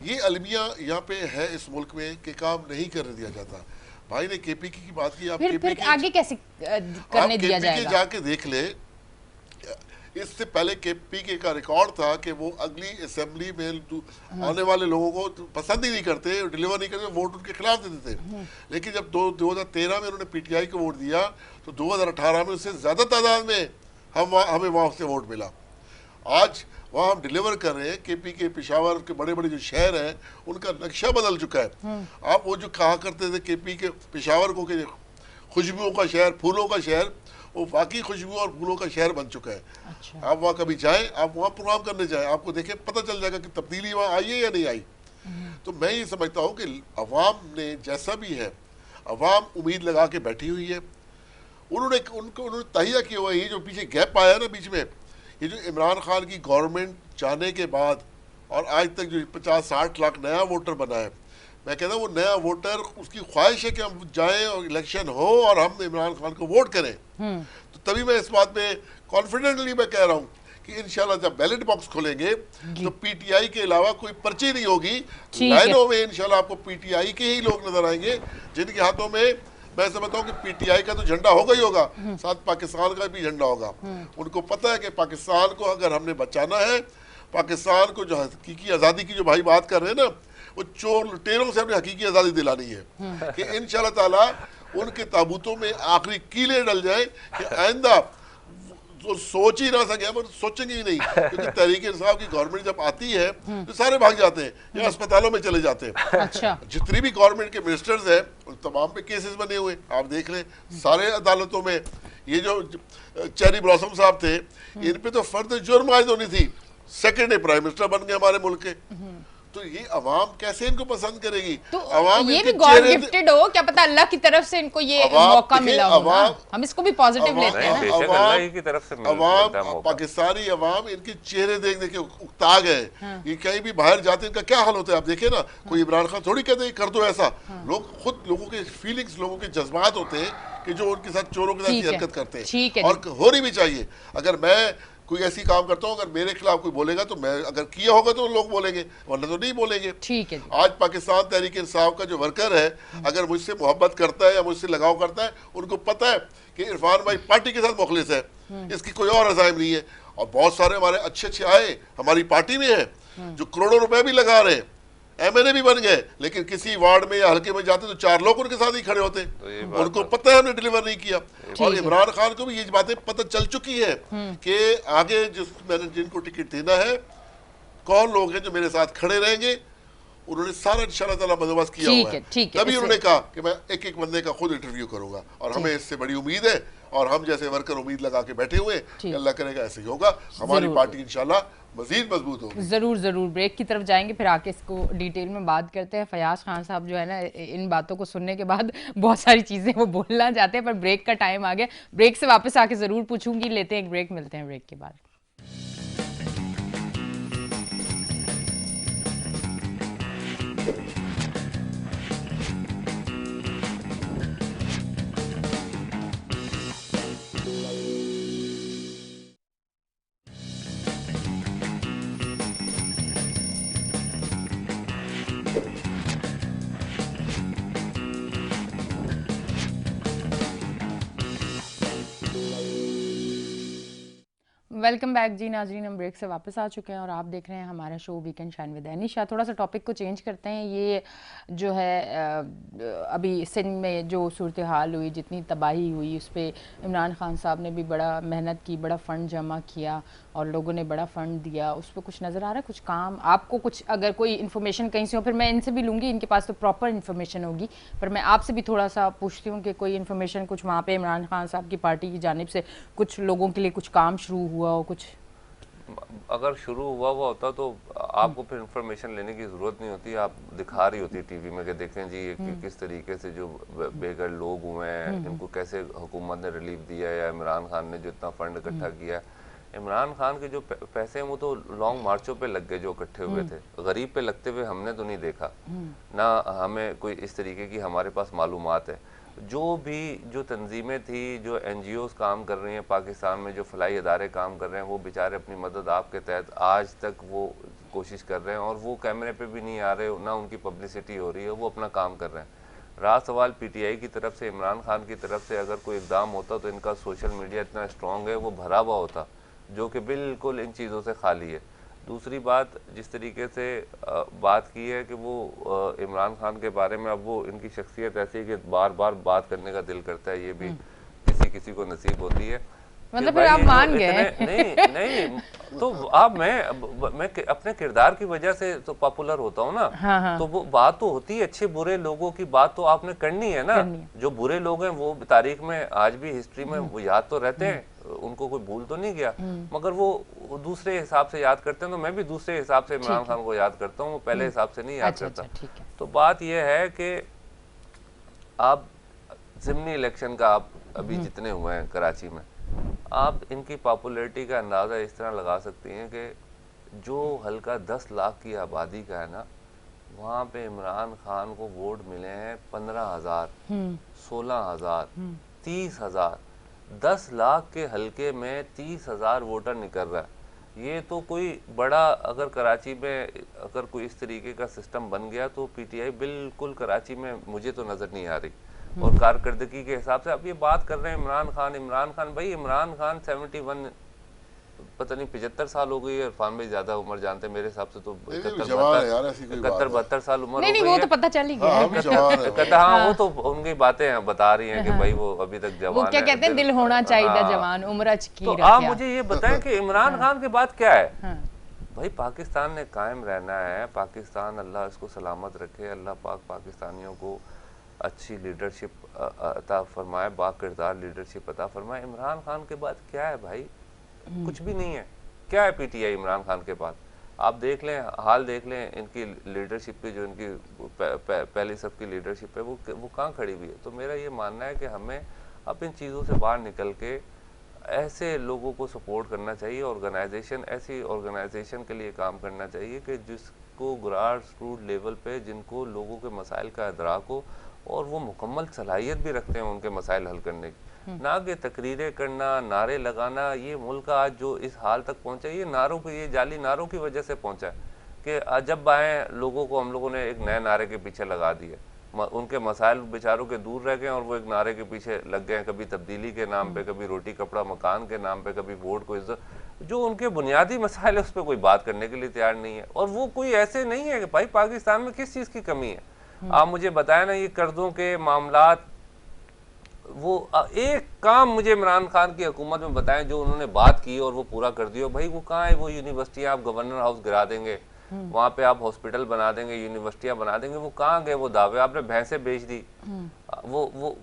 ये अलमिया यहाँ पे है इस मुल्क में कि काम नहीं करने दिया जाता। भाई ने केपीके की बात की, आप फिर आगे कैसे करने दिया जाएगा? जाके देख ले, इससे पहले केपीके का रिकॉर्ड था कि वो अगली असेंबली में आने वाले लोगों को पसंद ही नहीं करते, डिलीवर नहीं करते, वोट उनके खिलाफ देते थे। लेकिन जब 2013 में उन्होंने पीटीआई को वोट दिया तो 2018 में उससे ज्यादा तादाद में हमें वहां से वोट मिला। आज वहाँ हम डिलीवर कर रहे हैं। केपीके, पेशावर के बड़े बड़े जो शहर हैं उनका नक्शा बदल चुका है। आप वो जो कहा करते थे केपीके, पेशावर को कि खुशबुओं का शहर, फूलों का शहर, वो वाकई खुशबू और फूलों का शहर बन चुका है। अच्छा। आप वहाँ कभी जाएं, आप वहाँ प्रोग्राम करने जाएं, आपको देखें पता चल जाएगा कि तब्दीली वहाँ आई है या नहीं आई। तो मैं ये समझता हूँ कि अवाम ने जैसा भी है, अवाम उम्मीद लगा के बैठी हुई है। उन्होंने तहिया किया हुआ है। ये जो पीछे गैप आया ना बीच में, ये जो इमरान खान की गवर्नमेंट जाने के बाद और आज तक जो 50-60 लाख नया वोटर बना है, मैं कहता हूँ वो नया वोटर, उसकी ख्वाहिश है कि हम जाएं और इलेक्शन हो और हम इमरान खान को वोट करें। तो तभी मैं इस बात में कॉन्फिडेंटली मैं कह रहा हूँ कि इंशाल्लाह जब बैलेट बॉक्स खोलेंगे तो पीटीआई के अलावा कोई पर्ची नहीं होगी। लाइनों में इंशाल्लाह आपको पीटीआई के ही लोग नजर आएंगे, जिनके हाथों में मैं समझता हूँ कि पीटीआई का तो झंडा होगा ही होगा, साथ पाकिस्तान का भी झंडा होगा। उनको पता है कि पाकिस्तान को अगर हमने बचाना है, पाकिस्तान को जो हकीकी आज़ादी की जो भाई बात कर रहे हैं ना, वो चोर लुटेरों से हमने हकीकी आज़ादी दिलानी है कि इंशाल्लाह ताला उनके ताबूतों में आखिरी कीले डल जाए कि आइंदा तो सोच ही ना सके, हम सोचेंगे ही नहीं। क्योंकि तहरीक इंसाफ की गवर्नमेंट जब आती है तो सारे भाग जाते हैं या अस्पतालों में चले जाते हैं। अच्छा। जितनी भी गवर्नमेंट के मिनिस्टर्स हैं उन तमाम पे केसेस बने हुए, आप देख लें सारे अदालतों में। ये जो चेरी ब्लॉसम साहब थे, इन पे तो फर्द जुर्म आयद होनी थी, सेकंड प्राइम मिनिस्टर बन गए हमारे मुल्क के। तो ये अवाम कैसे इनको पसंद करेगी? तो अवाम ये भी गॉड गिफ्टेड हो, क्या पता अल्लाह की तरफ से इनको ये मौका मिला हो ना? हम इसको भी पॉजिटिव लेते हैं ना। अवाम, पाकिस्तानी अवाम इनके चेहरे देख देख के उकता गए। ये कहीं भी बाहर जाते हैं इनका क्या हाल होता है आप देखे ना। कोई इमरान खान थोड़ी कहते कर दो ऐसा। लोग खुद, लोगों के फीलिंग्स, लोगों के जज्बात होते हैं कि जो उनके साथ चोरों के साथ हरकत करते हैं, और होनी भी चाहिए। अगर मैं कोई ऐसी काम करता हूँ, अगर मेरे खिलाफ कोई बोलेगा तो मैं, अगर किया होगा तो लोग बोलेंगे, वरना तो नहीं बोलेंगे। ठीक है। आज पाकिस्तान तहरीक इंसाफ का जो वर्कर है, अगर मुझसे मोहब्बत करता है या मुझसे लगाव करता है, उनको पता है कि इरफान भाई पार्टी के साथ मुखलिस है, इसकी कोई और अज़ाइम नहीं है। और बहुत सारे हमारे अच्छे आए हमारी पार्टी में है जो करोड़ों रुपए भी लगा रहे हैं, एमएलए भी बन गए, लेकिन किसी वार्ड में या हल्के में जाते तो 4 लोग उनके साथ ही खड़े होते। तो उनको पता है हमने डिलीवर नहीं किया। और इमरान खान को भी ये बातें पता चल चुकी है कि आगे मैंने जिनको टिकट देना है, कौन लोग हैं जो मेरे साथ खड़े रहेंगे। उन्होंने सारा इंशाल्लाह ताला बंदोबस्त किया हुआ है। तभी उन्होंने कहा कि मैं एक एक बंदे का खुद इंटरव्यू करूंगा, और हमें इससे बड़ी उम्मीद है, और हम जैसे वर्कर उम्मीद लगा के बैठे हुए हैं, अल्लाह करेगा ऐसे ही होगा, हमारी पार्टी इंशाल्लाह मजीद मजबूत होगी। जरूर ब्रेक की तरफ जाएंगे, फिर आके इसको डिटेल में बात करते हैं। फयाज खान साहब जो है ना, इन बातों को सुनने के बाद बहुत सारी चीजें वो बोलना चाहते हैं, पर ब्रेक का टाइम आ गया। ब्रेक से वापस आके जरूर पूछूंगी। लेते हैं एक ब्रेक, मिलते हैं ब्रेक के बाद। वेलकम बैक जी नाजरीन, हम ब्रेक से वापस आ चुके हैं और आप देख रहे हैं हमारा show weekend shine with Anisha. थोड़ा सा टॉपिक को चेंज करते हैं। ये जो है अभी सिंध में जो सूरत हाल हुई, जितनी तबाही हुई, उस पर इमरान खान साहब ने भी बड़ा मेहनत की, बड़ा फ़ंड जमा किया और लोगों ने बड़ा फ़ंड दिया। उस पर कुछ नज़र आ रहा है, कुछ काम आपको, कुछ अगर कोई इन्फॉर्मेशन कहीं से हो, फिर मैं इनसे भी लूँगी, इनके पास तो प्रॉपर इन्फॉर्मेशन होगी, पर मैं आपसे भी थोड़ा सा पूछती हूँ कि कोई इन्फॉर्मेशन कुछ वहाँ पे इमरान खान साहब की पार्टी की जानिब से कुछ लोगों के लिए कुछ काम शुरू हुआ हो। कुछ अगर शुरू हुआ होता तो आपको फिर इंफॉर्मेशन लेने की ज़रूरत नहीं होती, आप दिखा रही होती टीवी में कि देखें जी ये किस तरीके से जो बेघर लोग हुए हैं, इनको कैसे हुकूमत ने रिलीफ दिया, या इमरान खान ने जो इतना फंड इकट्ठा किया। इमरान खान के जो पैसे हैं वो तो लॉन्ग मार्चों पे लग गए, जो इकट्ठे हुए थे, गरीब पे लगते हुए हमने तो नहीं देखा, ना हमें कोई इस तरीके की हमारे पास मालूमात है। जो भी जो तंजीमें थी, जो एनजीओज़ काम कर रही हैं पाकिस्तान में, जो फलाई इदारे काम कर रहे हैं, वो बेचारे अपनी मदद आपके तहत आज तक वो कोशिश कर रहे हैं और वो कैमरे पे भी नहीं आ रहे, ना उनकी पब्लिसिटी हो रही है, वो अपना काम कर रहे हैं। रहा सवाल पीटीआई की तरफ से, इमरान खान की तरफ से अगर कोई इकदाम होता तो इनका सोशल मीडिया इतना स्ट्रॉन्ग है, वो भरा हुआ होता, जो कि बिल्कुल इन चीज़ों से खाली है। दूसरी बात, जिस तरीके से बात की है कि वो इमरान खान के बारे में, अब वो इनकी शख्सियत ऐसी है कि बार बार बात करने का दिल करता है, ये भी किसी किसी को नसीब होती है। मतलब फिर आप मान गए? नहीं नहीं, तो आप मैं अपने किरदार की वजह से तो पॉपुलर होता हूँ ना। हाँ। तो वो बात तो होती है, अच्छे बुरे लोगों की बात तो आपने करनी है ना। जो बुरे लोग हैं वो तारीख में आज भी हिस्ट्री में वो याद तो रहते हैं, उनको कोई भूल तो नहीं गया, मगर वो दूसरे हिसाब से याद करते हैं। तो मैं भी दूसरे हिसाब से इमरान खान को याद करता हूँ, वो पहले हिसाब से नहीं याद करता। तो बात यह है कि आप ज़िमनी इलेक्शन का आप अभी जितने हुए हैं कराची में, आप इनकी पॉपुलैरिटी का अंदाज़ा इस तरह लगा सकती हैं कि जो हल्का 10 लाख की आबादी का है ना, वहाँ पे इमरान खान को वोट मिले हैं 15,000, 16,000, 30,000। 10 लाख के हल्के में 30,000 वोटर निकल रहा है। ये तो कोई बड़ा, अगर कराची में अगर कोई इस तरीके का सिस्टम बन गया तो पीटीआई बिल्कुल कराची में मुझे तो नज़र नहीं आ रही। और कारकर्दगी के हिसाब से आप ये बात कर रहे हैं इमरान खान भाई, इमरान खान 71 पता नहीं 75 साल हो गई है। इरफान भाई ज्यादा उम्र जानते हैं, मेरे हिसाब से तो 71-72 साल उम्र हो गई है। वो तो पता चल ही गया। हाँ, वो तो उनकी बातें बता रही हैं कि भाई वो अभी तक जवान है। वो क्या कहते हैं, दिल होना चाहिए जवान, उम्र अच्छी। तो आप मुझे ये बताएं कि इमरान खान के बाद क्या है भाई? पाकिस्तान ने कायम रहना है, पाकिस्तान अल्लाह इसको सलामत रखे, अल्लाह पाक पाकिस्तानियों को अच्छी लीडरशिप अता फरमाए, बाकिरदार लीडरशिप अता फरमाए। इमरान खान के बाद क्या है भाई? कुछ भी नहीं है। क्या है पीटीआई इमरान खान के बाद? आप देख लें, हाल देख लें इनकी लीडरशिप की, जो इनकी पहली सब की लीडरशिप है, वो कहाँ खड़ी हुई है। तो मेरा ये मानना है कि हमें अब इन चीज़ों से बाहर निकल के ऐसे लोगों को सपोर्ट करना चाहिए, ऐसी ऑर्गेनाइजेशन के लिए काम करना चाहिए कि जिसको ग्रास रूट लेवल पे, जिनको लोगों के मसाइल का इदराक हो और वो मुकम्मल सलाहियत भी रखते हैं उनके मसाइल हल करने की। ना कि तकरीरें करना, नारे लगाना। ये मुल्क आज जो इस हाल तक पहुंचा, ये नारों की, ये जाली नारों की वजह से पहुंचा है कि जब आए लोगों को हम लोगों ने एक नए नारे के पीछे लगा दिए, उनके मसाइल बेचारों के दूर रह गए और वो एक नारे के पीछे लग गए, कभी तब्दीली के नाम पे, कभी रोटी कपड़ा मकान के नाम पे, कभी वोट को इज्जत। जो उनके बुनियादी मसाइल है उस पर कोई बात करने के लिए तैयार नहीं है। और वो कोई ऐसे नहीं है कि भाई पाकिस्तान में किस चीज़ की कमी है। आप मुझे बताएं ना, ये कर्जों के मामलात, वो एक काम मुझे इमरान खान की हुकूमत में बताएं जो उन्होंने बात की और वो पूरा कर दिया। भाई वो कहाँ है? वो यूनिवर्सिटियाँ आप गवर्नर हाउस गिरा देंगे, वहाँ पे आप हॉस्पिटल बना देंगे, यूनिवर्सिटियाँ बना देंगे, वो कहाँ गए वो दावे? आपने भैंसें बेच दी। वो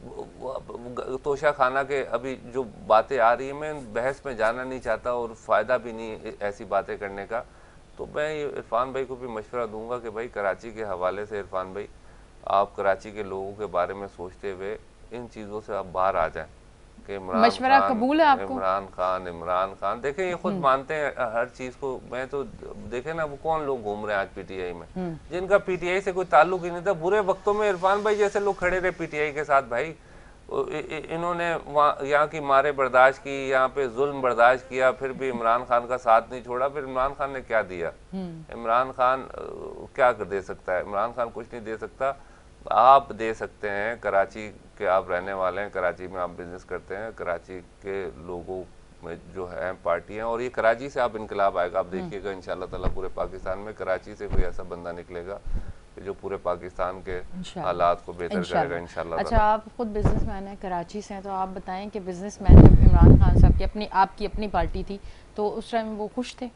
तोशा खाना के अभी जो बातें आ रही है, मैं बहस में जाना नहीं चाहता और फ़ायदा भी नहीं ऐसी बातें करने का। तो मैं इरफान भाई को भी मशवरा दूंगा कि भाई कराची के हवाले से, इरफान भाई आप कराची के लोगों के बारे में सोचते हुए इन चीज़ों से आप बाहर आ जाएं कि मशवरा कबूल है आपको? इमरान खान देखें, ये खुद मानते हैं हर चीज़ को। मैं तो देखें ना, वो कौन लोग घूम रहे हैं आज पीटीआई में, जिनका पीटीआई से कोई ताल्लुक ही नहीं था। बुरे वक्तों में इरफान भाई जैसे लोग खड़े रहे पीटीआई के साथ भाई, इन्होंने यहाँ की मारे बर्दाश्त की, यहाँ पे जुल्म बर्दाश्त किया, फिर भी इमरान खान का साथ नहीं छोड़ा। फिर इमरान खान ने क्या दिया? इमरान खान क्या दे सकता है? इमरान खान कुछ नहीं दे सकता। आप दे सकते हैं, कराची के आप रहने वाले हैं, कराची में आप बिजनेस करते हैं, कराची के लोगों में जो है पार्टी हैं, और ये कराची से आप इनकलाब आएगा। आप देखिएगा इंशाल्लाह ताला पूरे पाकिस्तान में कराची से कोई ऐसा बंदा निकलेगा जो पूरे पाकिस्तान के हालात को बेहतर करेगा इंशाल्लाह। अच्छा, आप खुद बिजनेसमैन हैं, कराची से हैं, तो आप बताएं कि बिजनेसमैन जब इमरान खान साहब की आपकी अपनी पार्टी थी तो उस टाइम वो खुश थे?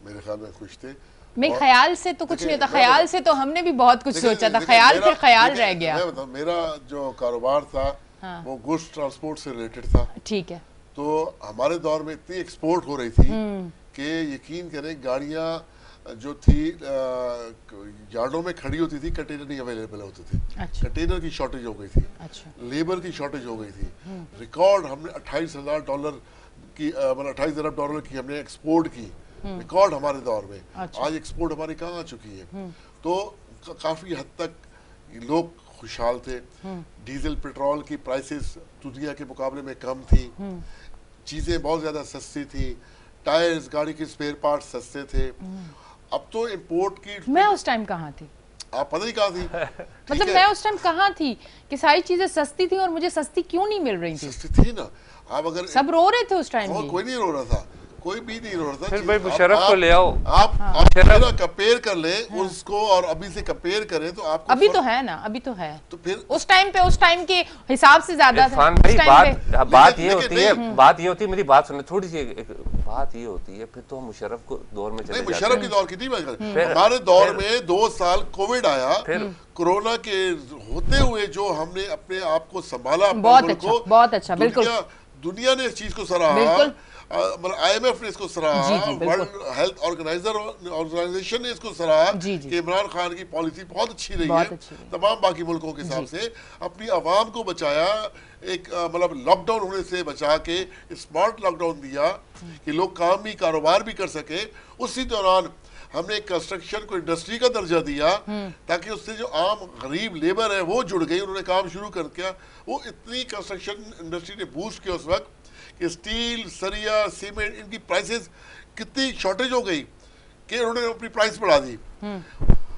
मेरे ख्याल में खुश थे। मेरे ख्याल से तो कुछ नहीं होता, ख्याल से तो हमने भी बहुत कुछ सोचा था, ख्याल फिर ख्याल रह गया। मैं बताऊं, मेरा जो कारोबार था वो गुड्स ट्रांसपोर्ट से रिलेटेड था। ठीक है। तो हमारे दौर में इतनी एक्सपोर्ट हो रही थी कि यकीन करें, गाड़ियां जो थी यार्डों में खड़ी होती थी, कंटेनर नहीं अवेलेबल होते थे। अच्छा। कंटेनर की शॉर्टेज हो गई थी। अच्छा। लेबर की शॉर्टेज हो गई थी। रिकॉर्ड हमने $28,000 की, मतलब $28,000 की हमने एक्सपोर्ट की, रिकॉर्ड हमारे दौर में। अच्छा। आज एक्सपोर्ट हमारी कहाँ आ चुकी है? तो काफी हद तक लोग खुशहाल थे। डीजल पेट्रोल की प्राइसेस दुनिया के मुकाबले में कम थी, चीजें बहुत ज्यादा सस्ती थी, टायर्स, गाड़ी के स्पेयर पार्ट सस्ते थे। अब तो इंपोर्ट की, मैं उस टाइम कहाँ थी, आप पता नहीं कहाँ थी। मतलब मैं उस टाइम कहाँ थी कि सारी चीजें सस्ती थी और मुझे सस्ती क्यों नहीं मिल रही थी। सस्ती थी ना। आप अगर सब रो रहे थे उस टाइम और भी। कोई नहीं रो रहा था, कोई भी नहीं रो रहा था। फिर भाई मुशर्रफ को ले आओ। आप ना कंपेयर कर ले उसको और अभी से कंपेयर करें तो आपको अभी तो है ना, अभी तो है। तो फिर उस टाइम पे उस टाइम के हिसाब से ज्यादा था। इरफान भाई उस टाइम पे बात ये लेकिन होती है, नहीं। बात ये होती है, मेरी बात सुने थोड़ी सी, एक बात ये होती है, फिर तो हम मुशर्रफ को दौर में चले नहीं, जाते मुशर्रफ हैं। के दौर की नहीं बात कर, फिर- हमारे दौर फिर- में 2 साल कोविड आया, फिर- कोरोना के होते हुए जो हमने अपने आप को संभाला, अपने बहुत मुल्क अच्छा, को, बहुत अच्छा, बिल्कुल। दुनिया ने इस चीज को सराहा, बिल्कुल। मतलब IMF ने इसको सराहा, जी, जी, बिल्कुल। वर्ल्ड हेल्थ ऑर्गेनाइजेशन ने इसको सराहा जी, जी। कि इमरान खान की पॉलिसी बहुत अच्छी रही बहुत है, अच्छी रही। तमाम बाकी मुल्कों के हिसाब से अपनी आवाम को बचाया, एक मतलब लॉकडाउन होने से बचा के स्मार्ट लॉकडाउन दिया कि लोग काम भी कारोबार भी कर सके। उसी दौरान हमने कंस्ट्रक्शन को इंडस्ट्री का दर्जा दिया ताकि उससे जो आम गरीब लेबर है वो जुड़ गई, उन्होंने काम शुरू कर दिया। वो इतनी कंस्ट्रक्शन इंडस्ट्री ने बूस्ट किया उस वक्त कि स्टील, सरिया, सीमेंट, इनकी प्राइसेस कितनी शॉर्टेज हो गई कि उन्होंने अपनी प्राइस बढ़ा दी।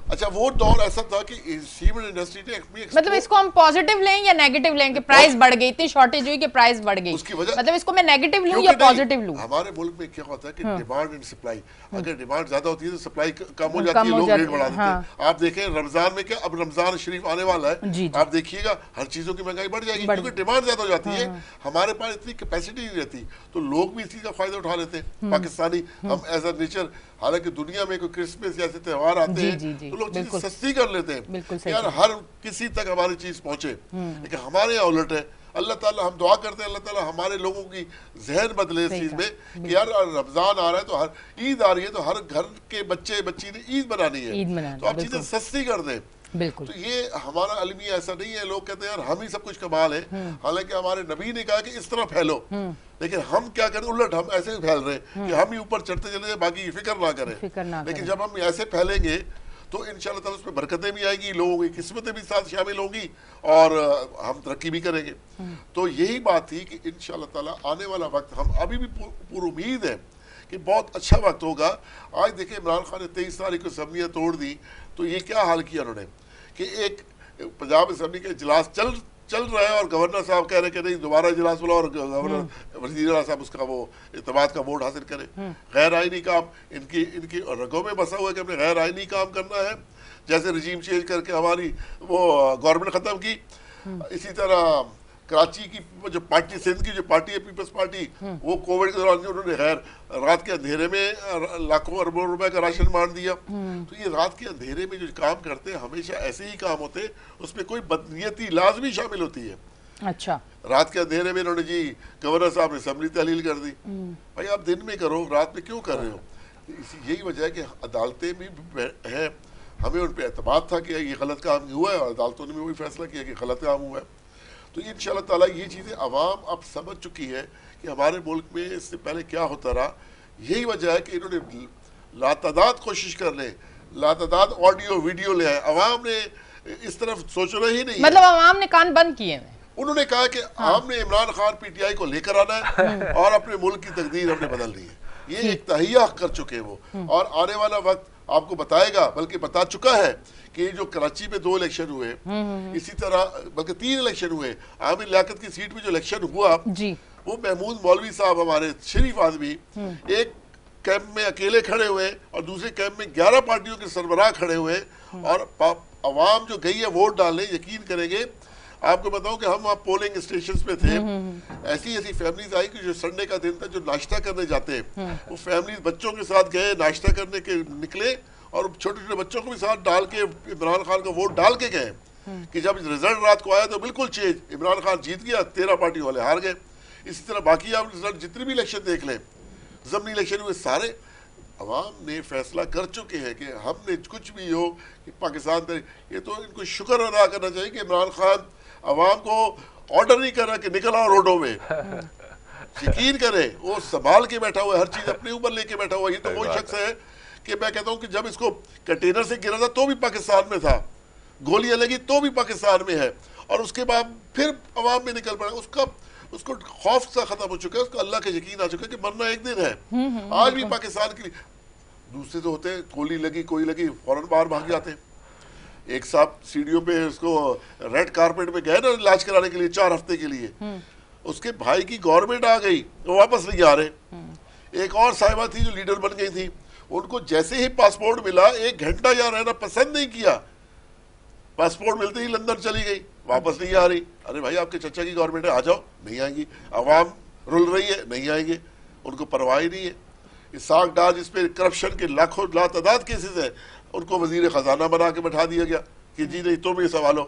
अच्छा, वो दौर ऐसा था कि सीमेंट इंडस्ट्री ने मतलब इसको हम पॉजिटिव लें या नेगेटिव लें कि प्राइस बढ़ गई, इतनी शॉर्टेज हुई कि प्राइस बढ़ गई, उसकी वजह, मतलब इसको मैं नेगेटिव लूं या क्योंकि नहीं, पॉजिटिव लूं? हमारे मुल्क में क्या होता है कि डिमांड एंड सप्लाई, अगर डिमांड ज्यादा होती है तो सप्लाई कम हो कम जाती है, हो लोग जाती रेट बढ़ा है, देते हैं। आप देखें रमजान में क्या, अब रमजान शरीफ आने वाला है, जी, जी। आप देखिएगा हर चीजों की महंगाई बढ़ जाएगी क्योंकि डिमांड ज्यादा हो जाती है। हमारे पास इतनी कैपेसिटी नहीं रहती, तो लोग भी इसी का फायदा उठा लेते हैं पाकिस्तानी। हम एज अ नेचर, हालांकि दुनिया में कोई क्रिसमस जैसे त्योहार आते जी, हैं जी, जी, तो लोग चीजें बिल्कुल। सस्ती कर लेते बिल्कुल हैं सही यार, हर किसी तक हमारी चीज पहुंचे। लेकिन हमारे यहाँ उलट है। अल्लाह ताला, हम दुआ करते हैं अल्लाह ताला हमारे लोगों की जहन बदले इस सही चीज कहा, में कि यार रमजान आ रहा है तो हर ईद आ रही है तो हर घर के बच्चे बच्ची ने ईद मनानी है, ईद मनानी, तो आप चीजें बिल्कुल। सस्ती कर दें। बिल्कुल। तो ये हमारा अलमिया ऐसा नहीं है। लोग कहते हैं यार हम ही सब कुछ कमाल है, हालांकि हमारे नबी ने कहा कि इस तरह फैलो, लेकिन हम क्या करें, उलट हम ऐसे ही फैल रहे हैं कि हम ही ऊपर चढ़ते चले जाए, बाकी की फिक्र ना फिक्र ना करें। लेकिन करें। जब हम ऐसे फैलेंगे तो इंशाल्लाह ताला उसमें बरकतें भी आएगी, लोगों की किस्मतें भी साथ शामिल होंगी और हम तरक्की भी करेंगे। तो यही बात थी कि इंशाल्लाह ताला आने वाला वक्त, हम अभी भी पूरी उम्मीद है कि बहुत अच्छा वक्त होगा। आज देखिए इमरान खान ने 23 तारीख को असम्बलियाँ तोड़ दी, तो ये क्या हाल किया उन्होंने कि एक पंजाब असम्बली का इजलास चल रहा है और गवर्नर साहब कह रहे हैं कि नहीं दोबारा इजलास बुलाओ और गवर्नर वज़ीर साहब उसका वो इत्तेमाद का वोट हासिल करें। गैर आईनी काम इनकी रगों में बसा हुआ है कि हमने गैर आईनी काम करना है, जैसे रजीम चेंज करके हमारी वो गवर्नमेंट ख़त्म की। इसी तरह कराची की जो पार्टी, सिंध की जो पार्टी है पीपल्स पार्टी, वो कोविड के दौरान उन्होंने खैर रात के अंधेरे में लाखों अरबों रुपए का राशन बांट दिया। तो ये रात के अंधेरे में जो काम करते हैं हमेशा ऐसे ही काम होते हैं, उसमें कोई बदनीयती लाजमी शामिल होती है। अच्छा, रात के अंधेरे में इन्होंने जी गवर्नर साहब ने असम्बली तहलील कर दी। भाई आप दिन में करो, रात में क्यों कर रहे हो? यही वजह है कि अदालतें भी हैं, हमें उन पर एतमाद था कि ये गलत काम हुआ है और अदालतों ने भी वही फैसला किया कि गलत काम हुआ है। तो इंशाल्लाह ताला ये चीज़ें अवाम अब समझ चुकी है कि हमारे मुल्क में इससे पहले क्या होता रहा। यही वजह है कि इन्होंने लातादाद कोशिश कर ले, लातादाद ऑडियो वीडियो ले आए। अवाम ने इस तरफ सोचना ही नहीं, मतलब अवाम ने कान बंद किए हैं। उन्होंने कहा कि हमने इमरान खान PTI को लेकर आना है और अपने मुल्क की तकदीर हमने बदलनी है। ये एक तहिया कर चुके हैं वो, और आने वाला वक्त आपको बताएगा, बल्कि बता चुका है कि जो कराची में 2 इलेक्शन हुए, इसी तरह बल्कि 3 इलेक्शन हुए। आमिर लियाकत की सीट में जो इलेक्शन हुआ जी, वो महमूद मौलवी साहब, हमारे शरीफ आदमी, एक कैंप में अकेले खड़े हुए और दूसरे कैंप में 11 पार्टियों के सरबराह खड़े हुए, और अवाम जो गई है वोट डालने, यकीन करेंगे आपको बताऊं कि हम वहाँ पोलिंग स्टेशन पे थे, ऐसी फैमिलीज आई कि जो संडे का दिन था, जो नाश्ता करने जाते हैं, वो फैमिलीज बच्चों के साथ गए, नाश्ता करने के निकले और छोटे छोटे बच्चों को भी साथ डाल के इमरान खान का वोट डाल के गए कि जब रिजल्ट रात को आया तो बिल्कुल चेंज, इमरान खान जीत गया, 13 पार्टी वाले हार गए। इसी तरह बाकी आप रिजल्ट जितने भी इलेक्शन देख लें, ज़मीनी इलेक्शन हुए, सारे अवाम ने फैसला कर चुके हैं कि हमने कुछ भी हो कि पाकिस्तान, ये तो इनको शुक्र अदा करना चाहिए कि इमरान खान अवाम को ऑर्डर नहीं कर रहा कि निकल आओ रोडों में। यकीन करें वो संभाल के बैठा हुआ है, हर चीज़ अपने ऊपर लेके बैठा हुआ है। ये तो वही शख्स है कि मैं कहता हूँ कि जब इसको कंटेनर से गिरा था तो भी पाकिस्तान में था, गोलियां लगी तो भी पाकिस्तान में है, और उसके बाद फिर अवाम में निकल पड़ा। उसका उसको खौफ सा खत्म हो चुका है, उसको अल्लाह का यकीन आ चुका है कि मरना एक दिन है। आज भी पाकिस्तान के लिए दूसरे तो होते हैं, गोली लगी कोई लगी फौरन बाहर भाग जाते हैं। एक साहब सीढ़ियों पे उसको रेड कारपेट पे गए ना इलाज कराने के लिए 4 हफ्ते के लिए, उसके भाई की गवर्नमेंट आ गई, वो वापस नहीं आ रहे। एक और साहिबा थी जो लीडर बन गई थी, उनको जैसे ही पासपोर्ट मिला 1 घंटा यहाँ रहना पसंद नहीं किया, पासपोर्ट मिलते ही लंदन चली गई, वापस नहीं आ रही। अरे भाई आपके चचा की गवर्नमेंट है, आ जाओ। नहीं आएंगी। अवाम रुल रही है, नहीं आएंगे, उनको परवाह ही नहीं है। इसाक डार जिस पे करप्शन के लाखों लातादाद केसेस है, उनको वजीर खजाना बना के बैठा दिया गया कि जी नहीं तुम ये संभालो।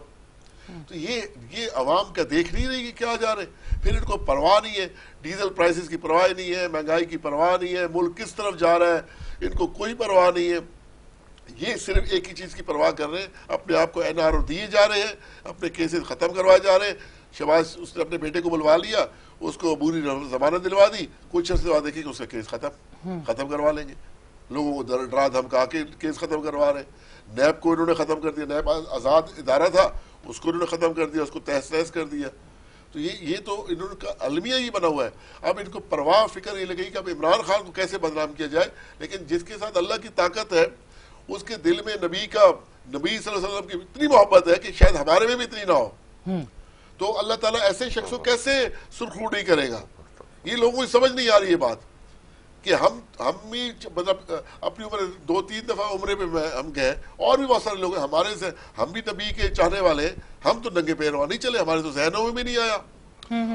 तो ये अवाम का देख नहीं रही कि क्या जा रहे, फिर इनको परवाह नहीं है, डीजल प्राइसेस की परवाह नहीं है, महंगाई की परवाह नहीं है, मुल्क किस तरफ जा रहा है इनको कोई परवाह नहीं है। ये सिर्फ एक ही चीज की परवाह कर रहे हैं, अपने आप को एनआरओ दिए जा रहे हैं, अपने केसेस खत्म करवाए जा रहे हैं। शहबाज उसने अपने बेटे को बुलवा लिया, उसको बुरी जमानत दिलवा दी, कुछ अर्से बाद देखिए उसका केस खत्म करवा लेंगे। लोगों को डरा धमका के केस खत्म करवा रहे। नैब को इन्होंने खत्म कर दिया, नैब आजाद इदारा था उसको इन्होंने खत्म कर दिया, उसको तहस नहस कर दिया। तो ये तो इन्होंने का अलमिया ही बना हुआ है। अब इनको परवाह फिक्र ये लगी कि अब इमरान खान को कैसे बदनाम किया जाए, लेकिन जिसके साथ अल्लाह की ताकत है उसके दिल में नबी सल्लल्लाहु अलैहि वसल्लम की इतनी मोहब्बत है कि शायद हमारे में भी इतनी ना हो। तो अल्लाह ताला ऐसे शख्स को कैसे सुरखरू नहीं करेगा। ये लोगों को समझ नहीं आ रही है बात कि हम भी मतलब अपनी उम्र 2-3 दफा उम्र में हम गए, और भी बहुत सारे लोग हैं हमारे से, हम भी नबी के चाहने वाले, हम तो नंगे पैर वहां नहीं चले, हमारे तो जहनों में भी नहीं आया।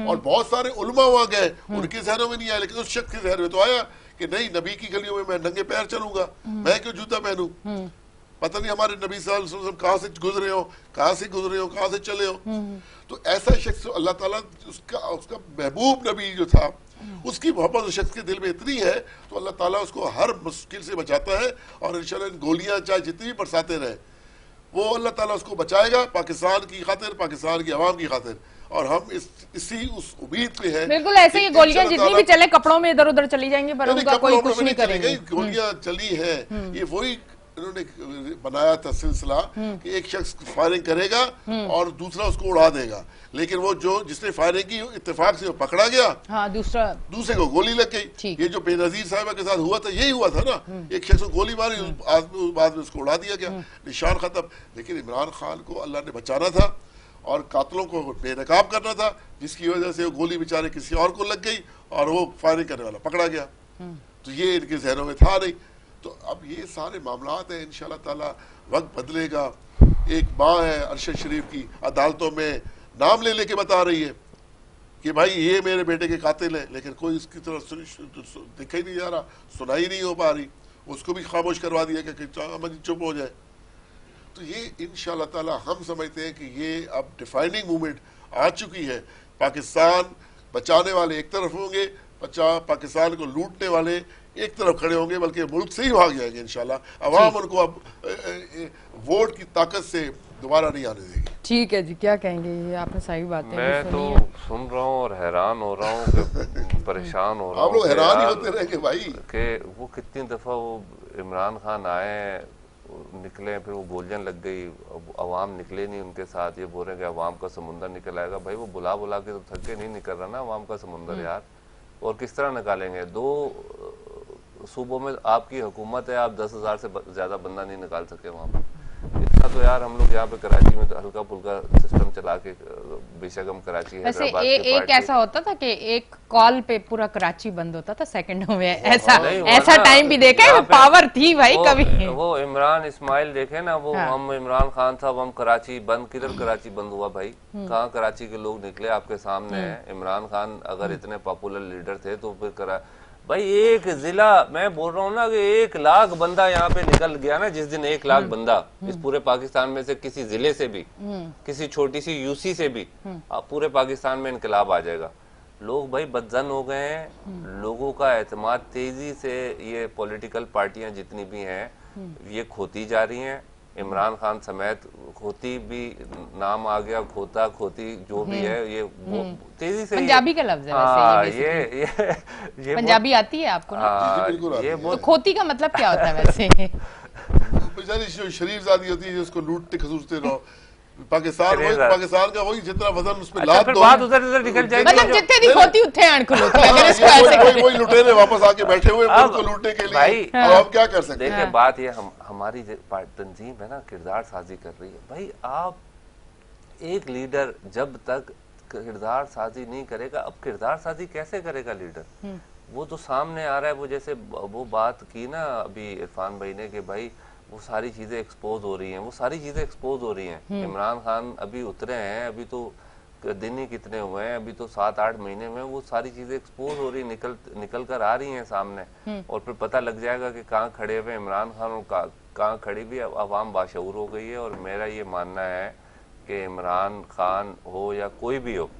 और बहुत सारे उलमा वहां गए, उनके जहनों में नहीं आया, लेकिन उस शख्स के जहन में तो आया कि नहीं नबी की गलियों में मैं नंगे पैर चलूंगा, मैं क्यों जूता पहनूं। पता नहीं हमारे नबी सल्लल्लाहु अलैहि वसल्लम कहाँ से गुजरे हो, कहाँ से चले हो। तो ऐसा शख्स अल्लाह ताला उसका महबूब नबी जो था, उसकी मोहब्बत उस शख्स के दिल में इतनी है तो अल्लाह ताला उसको हर मुश्किल से बचाता है। और इंशाल्लाह गोलियां चाहे जितनी भी बरसाते रहे, वो अल्लाह ताला उसको बचाएगा पाकिस्तान की खातिर, पाकिस्तान की आवाम की खातिर। और हम इसी उस उम्मीद पे हैं। बिल्कुल ऐसे ही गोलियां जितनी भी चले कपड़ों में इधर उधर चली जाएंगी, पर उनका कोई कुछ नहीं करेगा। गोलियां चली है, ये वही इन्होंने बनाया था सिलसिला कि एक शख्स फायरिंग करेगा और दूसरा उसको उड़ा देगा, लेकिन वो जिसने फायरिंग की इत्तेफाक से वो पकड़ा गया, हाँ, दूसरे को गोली लग गई। ये जो बेनजीर साहिबा के साथ हुआ था यही हुआ था ना, एक शख्स को गोली मारी, बाद में उसको उड़ा दिया गया, निशान खत्म। लेकिन इमरान खान को अल्लाह ने बचाना था और कातलों को बेनकाब करना था, जिसकी वजह से वो गोली बेचारे किसी और को लग गई और वो फायरिंग करने वाला पकड़ा गया। तो ये इनके जहनों में था नहीं। तो अब ये सारे मामलात हैं, इंशाल्लाह ताला वक्त बदलेगा। एक माँ है अरशद शरीफ की अदालतों में नाम ले लेके बता रही है कि भाई ये मेरे बेटे के कातिल है, लेकिन कोई इसकी तरफ देखा ही नहीं जा रहा, सुनाई नहीं हो पा रही, उसको भी खामोश करवा दिया कि चुप हो जाए। तो ये इंशाल्लाह ताला हम समझते हैं कि ये अब डिफाइनिंग मूवमेंट आ चुकी है। पाकिस्तान बचाने वाले एक तरफ होंगे, पाकिस्तान को लूटने वाले एक तरफ खड़े होंगे, बल्कि मुल्क से ही भाग जाएंगे इंशाल्लाह। अवाम उनको अब वोट की ताकत से दोबारा नहीं आने देगी। ठीक है जी, क्या कहेंगे, ये आपने सही बातें मैं तो सुन रहा हूँ और हैरान हो रहा हूँ, परेशान हो रहा हूँ। आप लोग हैरान ही होते रहेंगे भाई कि वो कितनी दफा वो इमरान खान आए निकले, फिर वो गोलियां लग गई, अवाम निकले नहीं उनके साथ। ये बोल रहे हैं कि अवाम का समुंदर निकल आएगा। भाई वो बुला बुला के तो थक के नहीं निकल रहा ना अवाम का समुंदर यार, और किस तरह निकालेंगे। 2 सूबों में आपकी हुकूमत है, आप 10,000 से ज्यादा बंदा नहीं निकाल सके वहाँ पर। इतना तो यार हम लोग यहाँ पे कराची में तो हल्का फुल्का सिस्टम चला के, बेशक हम कराची हैदराबाद एक ऐसा होता था कि एक कॉल पे पूरा कराची बंद होता था सेकंडों में, ऐसा टाइम भी देखे, पावर थी भाई कभी। वो इमरान इस्माइल देखे ना, वो हाँ। हम इमरान खान था, हम कराची बंद, किधर कराची बंद हुआ भाई, कहाँ कराची के लोग निकले आपके सामने है। इमरान खान अगर इतने पॉपुलर लीडर थे तो फिर भाई एक जिला, मैं बोल रहा हूँ ना कि 1 लाख बंदा यहाँ पे निकल गया ना, जिस दिन 1 लाख बंदा इस पूरे पाकिस्तान में से किसी जिले से भी, किसी छोटी सी यूसी से भी, पूरे पाकिस्तान में इनकलाब आ जाएगा। लोग भाई बदजन हो गए हैं, लोगों का एतमाद तेजी से, ये पॉलिटिकल पार्टियां जितनी भी हैं ये खोती जा रही हैं। इमरान खान समेत खोती भी नाम आ गया, खोता खोती जो भी है, ये तेजी से, पंजाबी का लफ्ज है वैसे, ये पंजाबी आती है आपको ना? ये तो खोती का मतलब क्या होता है वैसे? बेचारी शरीफ जादी होती है जिसको लूटते खसूसते रहो, पाकिस्तान का वही जितना वजन उसमें अच्छा, लाद फिर दो, बात उधर उधर निकल जाएगी। मतलब जितने दी खोती उतने आन खुलोती है, हाँ, अगर इसको ये ऐसे करें। वही लुटेरे वापस आके बैठे हुए अब मुल्क को लूटने के लिए। भाई, अब आप क्या कर सकते हैं? देखिए बात ये हमारी तंजीम है ना, किरदार साजी कर रही है। भाई आप एक लीडर जब तक किरदार साजी नहीं करेगा, अब किरदार साजी कैसे करेगा लीडर? वो तो सामने आ रहा है, वो जैसे वो बात की ना अभी इरफान भाई ने कि भाई वो सारी चीजें एक्सपोज हो रही हैं, वो सारी चीजें एक्सपोज हो रही हैं। इमरान खान अभी उतरे हैं, अभी तो दिन ही कितने हुए हैं, अभी तो 7-8 महीने में वो सारी चीजें एक्सपोज हो रही, निकल कर आ रही हैं सामने। और फिर पता लग जाएगा कि कहाँ खड़े हुए इमरान खान और कहाँ खड़ी भी अवाम बाशऊर हो गई है। और मेरा ये मानना है कि इमरान खान हो या कोई भी हो,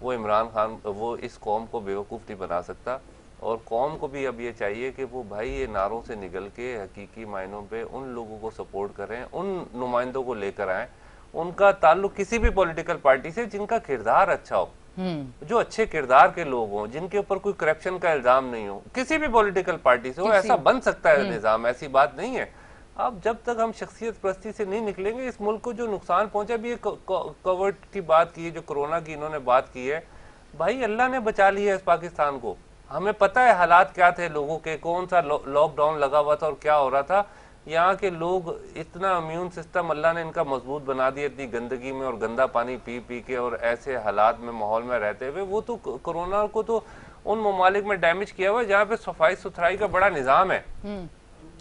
वो इमरान खान वो इस कौम को बेवकूफ़ नहीं बना सकता। और कौम को भी अब ये चाहिए कि वो भाई ये नारों से निकल के हकीकी मायनों पे उन लोगों को सपोर्ट करें, उन नुमाइंदों को लेकर आएँ, उनका ताल्लुक किसी भी पॉलिटिकल पार्टी से जिनका किरदार अच्छा हो, जो अच्छे किरदार के लोग हों, जिनके ऊपर कोई करप्शन का इल्जाम नहीं हो, किसी भी पॉलिटिकल पार्टी से हो। ऐसा बन सकता है निजाम, ऐसी बात नहीं है। अब जब तक हम शख्सियत परस्ती से नहीं निकलेंगे, इस मुल्क को जो नुकसान पहुंचा, भी ये कोविड की बात की है, जो कोरोना की इन्होंने बात की है, भाई अल्लाह ने बचा लिया इस पाकिस्तान को। हमें पता है हालात क्या थे लोगों के, कौन सा लॉकडाउन लगा हुआ था और क्या हो रहा था। यहाँ के लोग इतना इम्यून सिस्टम अल्लाह ने इनका मजबूत बना दिया, इतनी गंदगी में और गंदा पानी पी पी के और ऐसे हालात में माहौल में रहते हुए। वो तो कोरोना को तो उन ममालिक में डैमेज किया हुआ है जहाँ पे सफाई सुथराई का बड़ा निजाम है।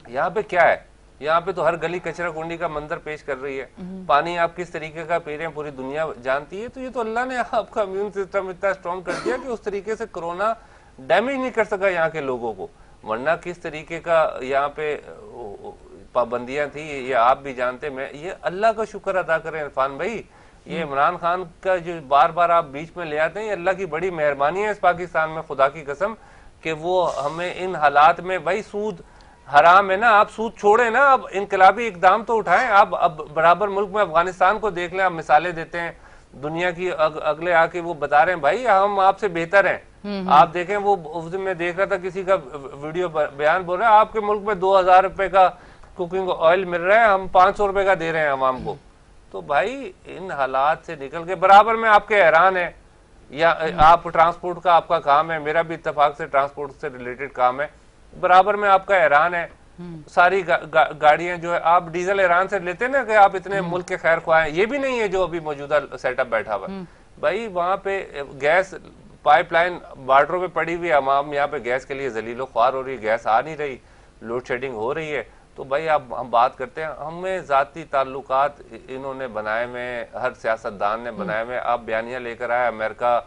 यहाँ पे क्या है, यहाँ पे तो हर गली कचरा कुंडी का मंजर पेश कर रही है। पानी आप किस तरीके का पी रहे हैं पूरी दुनिया जानती है। तो ये तो अल्लाह ने आपका इम्यून सिस्टम इतना स्ट्रॉन्ग कर दिया कि उस तरीके से कोरोना डैमेज नहीं कर सका यहाँ के लोगों को। वरना किस तरीके का यहाँ पे पाबंदियां थी ये आप भी जानते। मैं ये अल्लाह का शुक्र अदा करें इरफान भाई, ये इमरान खान का जो बार बार आप बीच में ले आते हैं, ये अल्लाह की बड़ी मेहरबानी है इस पाकिस्तान में, खुदा की कसम, कि वो हमें इन हालात में, भाई सूद हराम है ना, आप सूद छोड़े ना, अब इनकलाबी इकदाम तो उठाएं। आप अब बराबर मुल्क में अफगानिस्तान को देख लें, आप मिसालें देते हैं दुनिया की, अगले आके वो बता रहे हैं भाई हम आपसे बेहतर हैं। आप देखें, वो उस दिन मैं देख रहा था किसी का वीडियो बयान बोल रहा है आपके मुल्क में 2000 रुपए का कुकिंग ऑयल मिल रहा है, हम 500 रुपए का दे रहे हैं आवाम को। तो भाई इन हालात से निकल के बराबर में आपके हैरान है, या आप ट्रांसपोर्ट का आपका काम है, मेरा भी इत्तेफाक से ट्रांसपोर्ट से रिलेटेड काम है, बराबर में आपका ईरान है। सारी गाड़ियां जो है आप डीजल ईरान से लेते ना, कि आप इतने मुल्क के खैर ख्वाह हैं, ये भी नहीं है जो अभी मौजूदा सेटअप बैठा हुआ है। भाई वहां पे गैस पाइपलाइन बॉर्डरों पे पड़ी हुई है, हम यहाँ पे गैस के लिए जलीलो ख्वार हो रही है, गैस आ नहीं रही, लोड शेडिंग हो रही है। तो भाई आप हम बात करते हैं, हमें जाती ताल्लुकात इन्होंने बनाए हुए, हर सियासतदान ने बनाए हुए। आप बयानियां लेकर आए अमेरिका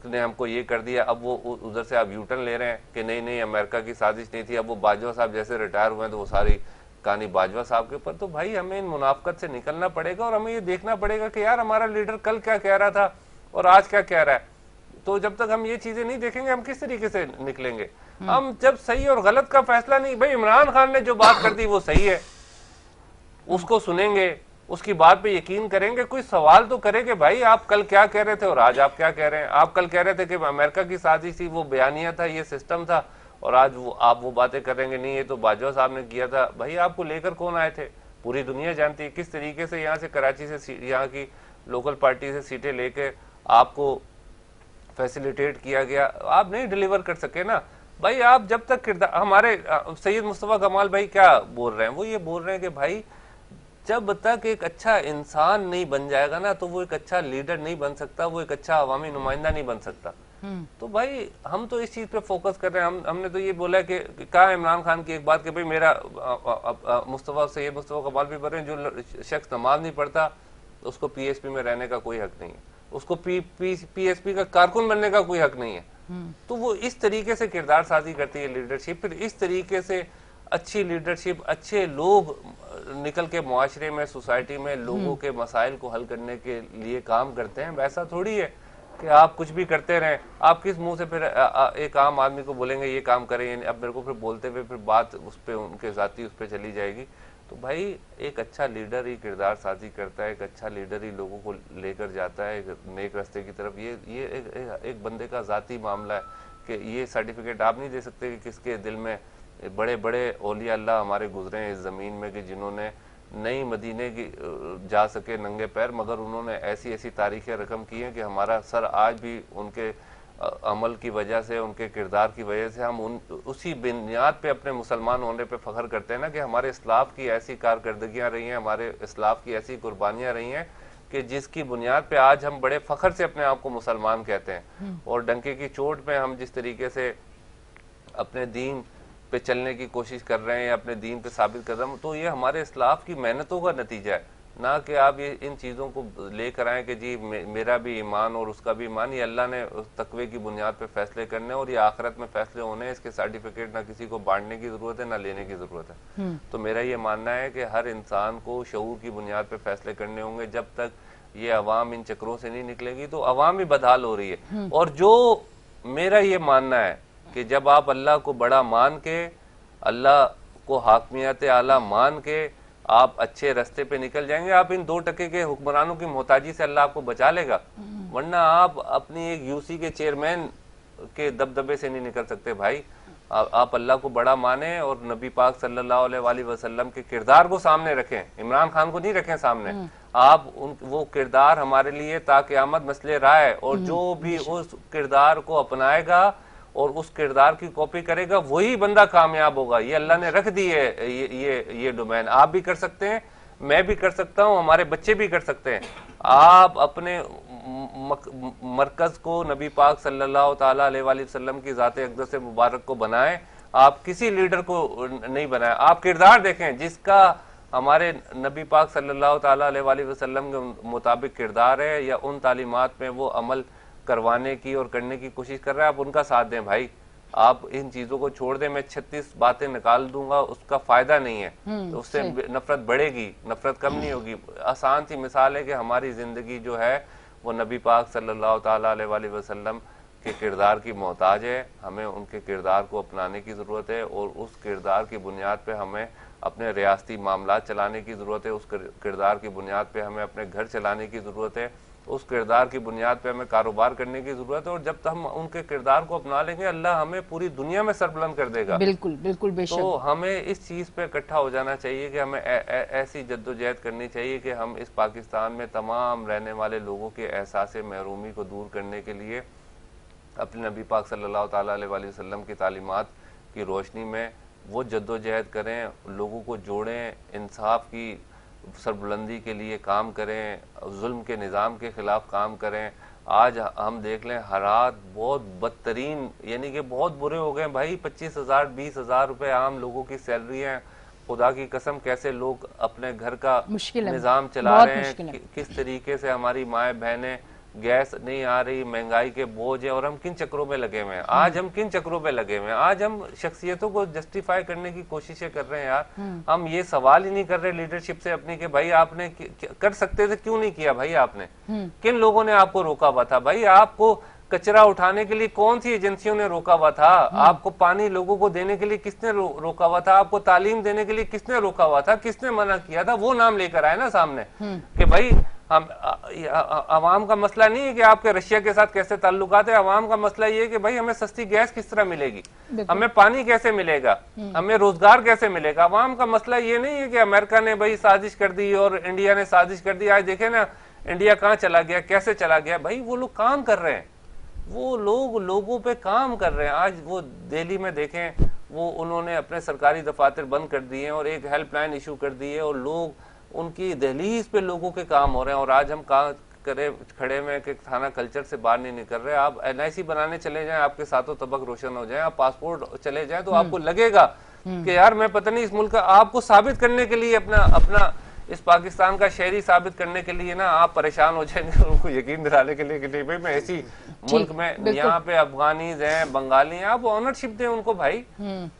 ने हमको ये कर दिया, अब वो उधर से आप यूटर्न ले रहे हैं कि नहीं नहीं अमेरिका की साजिश नहीं थी। अब वो बाजवा साहब जैसे रिटायर हुए हैं तो वो सारी कहानी बाजवा साहब के ऊपर। तो भाई हमें इन मुनाफकत से निकलना पड़ेगा और हमें ये देखना पड़ेगा कि यार हमारा लीडर कल क्या कह रहा था और आज क्या कह रहा है। तो जब तक हम ये चीजें नहीं देखेंगे हम किस तरीके से निकलेंगे। हम जब सही और गलत का फैसला नहीं, भाई इमरान खान ने जो बात कर दी वो सही है, उसको सुनेंगे, उसकी बात पे यकीन करेंगे, कोई सवाल तो करें कि भाई आप कल क्या कह रहे थे और आज आप क्या कह रहे हैं। आप कल कह रहे थे कि अमेरिका की साजिश थी, वो बयानिया था, ये सिस्टम था, और आज आप वो बातें करेंगे नहीं ये तो बाजवा साहब ने किया था। भाई आपको लेकर कौन आए थे, पूरी दुनिया जानती है किस तरीके से यहाँ से कराची से यहाँ की लोकल पार्टी से सीटें लेके आपको फैसिलिटेट किया गया, आप नहीं डिलीवर कर सके ना। भाई आप जब तक किरदार, हमारे सैयद मुस्तफा कमाल भाई क्या बोल रहे हैं, वो ये बोल रहे हैं कि भाई जब तक एक अच्छा इंसान नहीं बन जाएगा ना तो वो एक अच्छा लीडर नहीं बन सकता, वो एक अच्छा अवामी नुमाइंदा नहीं बन सकता। तो भाई हम तो इस चीज पे फोकस कर रहे हैं। हमने तो ये बोला है कि कहा इमरान खान की एक बात कि भाई मेरा मुस्तफा सैयद मुस्तफा कमाल भी बोल रहे हैं, जो शख्स नमाज नहीं पढ़ता उसको पीएसपी में रहने का कोई हक नहीं है, उसको पीएसपी का कारकुन बनने का कोई हक नहीं है। तो वो इस तरीके से किरदार साजी करती है लीडरशिप, फिर इस तरीके से अच्छी लीडरशिप, अच्छे लोग निकल के मुआशरे में, सोसाइटी में लोगों के मसाइल को हल करने के लिए काम करते हैं। वैसा थोड़ी है कि आप कुछ भी करते रहें। आप किस मुंह से फिर एक आम आदमी को बोलेंगे ये काम करें, अब मेरे को फिर बोलते हुए फिर बात उस पर उनके जाती उस पर चली जाएगी। तो भाई एक अच्छा लीडर ही किरदार साजी करता है, एक अच्छा लीडर ही लोगों को लेकर जाता है एक नेक रास्ते की तरफ। ये एक बंदे का जाती मामला है कि ये सर्टिफिकेट आप नहीं दे सकते कि किसके दिल में बड़े बड़े औलिया अल्लाह हमारे गुजरे हैं इस ज़मीन में कि जिन्होंने नहीं मदीने की जा सके नंगे पैर, मगर उन्होंने ऐसी ऐसी तारीखें रकम की हैं कि हमारा सर आज भी उनके अमल की वजह से, उनके किरदार की वजह से हम उसी बुनियाद पे अपने मुसलमान होने पे फख्र करते हैं ना कि हमारे इस्लाफ की ऐसी कारकर्दगियाँ रही हैं, हमारे इस्लाफ की ऐसी कुर्बानियाँ रही हैं कि जिसकी बुनियाद पे आज हम बड़े फख्र से अपने आप को मुसलमान कहते हैं। और डंके की चोट पे हम जिस तरीके से अपने दीन पे चलने की कोशिश कर रहे हैं या अपने दीन पे साबित कर रहे हैं, तो ये हमारे इस्लाफ की मेहनतों का नतीजा है, ना कि आप ये इन चीज़ों को लेकर आए कि जी मेरा भी ईमान और उसका भी ईमान। ये अल्लाह ने तकवे की बुनियाद पे फैसले करने और ये आखिरत में फैसले होने, इसके सर्टिफिकेट ना किसी को बांटने की ज़रूरत है ना लेने की ज़रूरत है। तो मेरा ये मानना है कि हर इंसान को शऊर की बुनियाद पे फैसले करने होंगे। जब तक ये अवाम इन चक्रों से नहीं निकलेगी तो अवाम ही बदहाल हो रही है। और जो मेरा ये मानना है कि जब आप अल्लाह को बड़ा मान के, अल्लाह को हाकमियत आला मान के आप अच्छे रास्ते पे निकल जाएंगे, आप इन 2% के हुक्मरानों की मोहताजी से अल्लाह आपको बचा लेगा। वरना आप अपनी एक यूसी के चेयरमैन के दबदबे से नहीं निकल सकते भाई। आप अल्लाह को बड़ा माने और नबी पाक सल्लल्लाहु अलैहि वसल्लम के किरदार को सामने रखें, इमरान खान को नहीं रखें सामने। आप वो किरदार हमारे लिए ताक़यामत मसले राह है, और जो भी उस किरदार को अपनाएगा और उस किरदार की कॉपी करेगा वही बंदा कामयाब होगा। ये अल्लाह ने रख दी है ये डोमेन। आप भी कर सकते हैं, मैं भी कर सकता हूँ, हमारे बच्चे भी कर सकते हैं। आप अपने मरकज को नबी पाक सल्लल्लाहु ताला अलैहि वसल्लम की ज़ात अक़दस मुबारक को बनाएं, आप किसी लीडर को नहीं बनाएं। आप किरदार देखें जिसका हमारे नबी पाक सल्लल्लाहु ताला अलैहि वसल्लम के मुताबिक किरदार है या उन तालीमात में वो अमल करवाने की और करने की कोशिश कर रहा है, आप उनका साथ दें भाई। आप इन चीजों को छोड़ दें, मैं 36 बातें निकाल दूंगा, उसका फायदा नहीं है। तो उससे नफरत बढ़ेगी, नफरत कम नहीं होगी। आसान सी मिसाल है कि हमारी जिंदगी जो है वो नबी पाक सल्लल्लाहु ताला अलैहि वसल्लम के किरदार की मोहताज है। हमें उनके किरदार को अपनाने की ज़रूरत है और उस किरदार की बुनियाद पे हमें अपने रियासती मामलात चलाने की ज़रूरत है। उस किरदार की बुनियाद पे हमें अपने घर चलाने की ज़रूरत है। उस किरदार की बुनियाद पे हमें कारोबार करने की ज़रूरत है। और जब तक हम उनके किरदार को अपना लेंगे, अल्लाह हमें पूरी दुनिया में सरबुलंद कर देगा। बिल्कुल बिल्कुल बेशक। तो हमें इस चीज़ पे इकट्ठा हो जाना चाहिए कि हमें ऐसी जद्दोजहद करनी चाहिए कि हम इस पाकिस्तान में तमाम रहने वाले लोगों के एहसास महरूमी को दूर करने के लिए अपने नबी पाक सल्लल्लाहु ताला अलैहि वसल्लम की तालीमात की रोशनी में वो जद्दोजहद करें, लोगों को जोड़ें, इंसाफ की सरबुलंदी के लिए काम करें, जुल्म के निज़ाम के ख़िलाफ़ काम करें। आज हम देख लें हालात बहुत बदतरीन, यानी कि बहुत बुरे हो गए भाई। 25,000 20,000 रुपये आम लोगों की सैलरी है। खुदा की कसम कैसे लोग अपने घर का निज़ाम चला रहे हैं, किस तरीके से हमारी माएँ बहनें, गैस नहीं आ रही, महंगाई के बोझ है, और हम किन चक्रों में लगे हुए हैं। आज हम किन चक्रों में लगे हुए हैं, आज हम शख्सियतों को जस्टिफाई करने की कोशिशें कर रहे हैं यार। हम ये सवाल ही नहीं कर रहे लीडरशिप से अपनी कि भाई आपने कर सकते थे, क्यों नहीं किया भाई आपने, किन लोगों ने आपको रोका हुआ था भाई। आपको कचरा उठाने के लिए कौन सी एजेंसियों ने रोका हुआ था, आपको पानी लोगों को देने के लिए किसने रोका हुआ था, आपको तालीम देने के लिए किसने रोका हुआ था, किसने मना किया था, वो नाम लेकर आए ना सामने कि भाई हम अवाम का मसला नहीं है कि आपके रशिया के साथ कैसे ताल्लुकात है। अवाम का मसला ये है कि भाई हमें सस्ती गैस किस तरह मिलेगी, हमें पानी कैसे मिलेगा, हमें रोजगार कैसे मिलेगा। अवाम का मसला ये नहीं है कि अमेरिका ने भाई साजिश कर दी और इंडिया ने साजिश कर दी। आज देखे ना इंडिया कहाँ चला गया, कैसे चला गया। भाई वो लोग काम कर रहे हैं, वो लोग लोगों पे काम कर रहे हैं। आज वो दिल्ली में देखें, वो उन्होंने अपने सरकारी दफातर बंद कर दिए और एक हेल्पलाइन इशू कर दी है और लोग उनकी दहलीज पे लोगों के काम हो रहे हैं। और आज हम कहाँ खड़े में कि थाना कल्चर से बाहर नहीं निकल रहे। आप NIC बनाने चले जाएं, आपके सातों तबक रोशन हो जाएं, आप पासपोर्ट चले जाएं तो आपको लगेगा कि यार मैं पता नहीं इस मुल्क का, आपको साबित करने के लिए अपना इस पाकिस्तान का शहरी साबित करने के लिए ना आप परेशान हो जाएंगे, उनको यकीन दिलाने के लिए कि भाई मैं ऐसी मुल्क में, यहाँ पे अफगानीज हैं, बंगाली हैं, आप ऑनरशिप दें उनको भाई।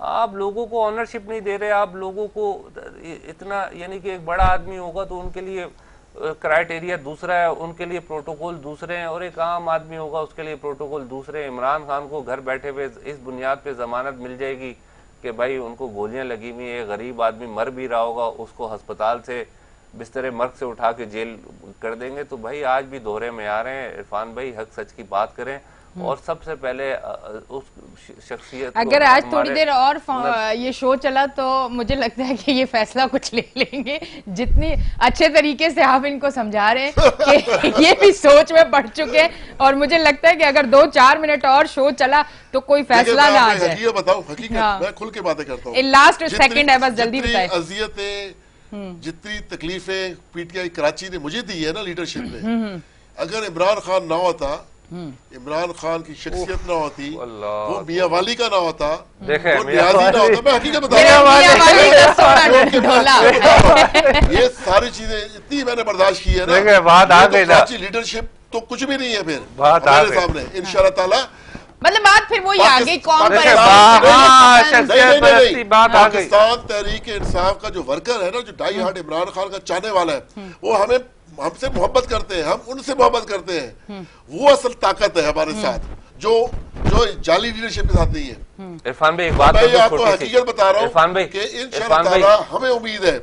आप लोगों को ऑनरशिप नहीं दे रहे, आप लोगों को इतना, यानी कि एक बड़ा आदमी होगा तो उनके लिए क्राइटेरिया दूसरा है, उनके लिए प्रोटोकॉल दूसरे हैं, और एक आम आदमी होगा उसके लिए प्रोटोकॉल दूसरे। इमरान खान को घर बैठे हुए इस बुनियाद पे जमानत मिल जाएगी कि भाई उनको गोलियां लगी हुई है, गरीब आदमी मर भी रहा होगा, उसको अस्पताल से बिस्तर मर्ग से उठा के जेल कर देंगे। तो भाई आज भी दोहरे में आ रहे हैं। इरफान भाई हक सच की बात करें और सबसे पहले उस शख्सियत अगर आज थोड़ी देर और ये शो चला तो मुझे लगता है कि ये फैसला कुछ ले लेंगे, जितनी अच्छे तरीके से आप इनको समझा रहे हैं कि ये भी सोच में पड़ चुके हैं, और मुझे लगता है कि अगर 2-4 मिनट और शो चला तो कोई फैसला ना आ जाए। बताऊं हकीकत, हाँ। मैं खुल के बातें करता हूँ, लास्ट सेकंड है, बस जल्दी बताएं। अजियतें, जितनी तकलीफें पीटीआई कराची ने मुझे दी है ना लीडरशिप में, अगर इमरान खान ना होता, इमरान खान की शख्सियत ना होती, वो मियां वाली का ना होता, देखे वो नियाजी ना होता, मैं हकीकत बता रहा हूँ। ये सारी चीजें इतनी मैंने बर्दाश्त की है ना, बात आ गई ना, लीडरशिप तो कुछ भी नहीं है फिर बात हमारे सामने इंशाल्लाह ताला। मतलब बात फिर वही आ गई, कौन पाकिस्तान तहरीक इंसाफ का जो वर्कर है ना, जो डाई हार्ड इमरान खान का चाहने वाला है, वो हमसे मोहब्बत करते हैं, हम उनसे मोहब्बत करते हैं, वो असल ताकत है हमारे साथ, जो जाली लीडरशिप के साथ नहीं है। इरफान भाई एक बात मैं आपको हकीकत बता रहा इरफान भाई हूँ कि इंशाल्लाह ताला हमें उम्मीद है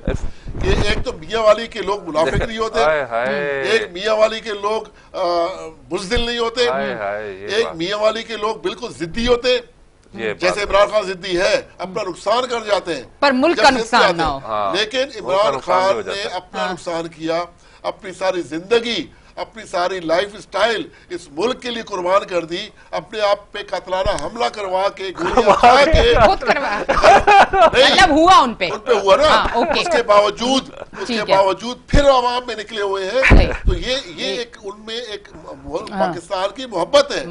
कि एक तो मियां वाली के लोग मुनाफिक नहीं होते, एक मियां वाली के लोग बुज़दिल नहीं होते, एक मियां वाली के लोग बिल्कुल जिद्दी होते, जैसे इमरान खान जिद्दी है, अपना नुकसान कर जाते हैं पर मुल्क का नुकसान ना हो। लेकिन इमरान खान ने अपना नुकसान किया, अपनी सारी जिंदगी, अपनी सारी लाइफ स्टाइल इस मुल्क के लिए कुर्बान कर दी, अपने आप पे कतलाना हमला करवा के, गोलियां खा के, मतलब हुआ उन पे हुआ ना। उसके बावजूद फिर आवाम में निकले हुए हैं, तो ये एक उनमें एक पाकिस्तान की मोहब्बत है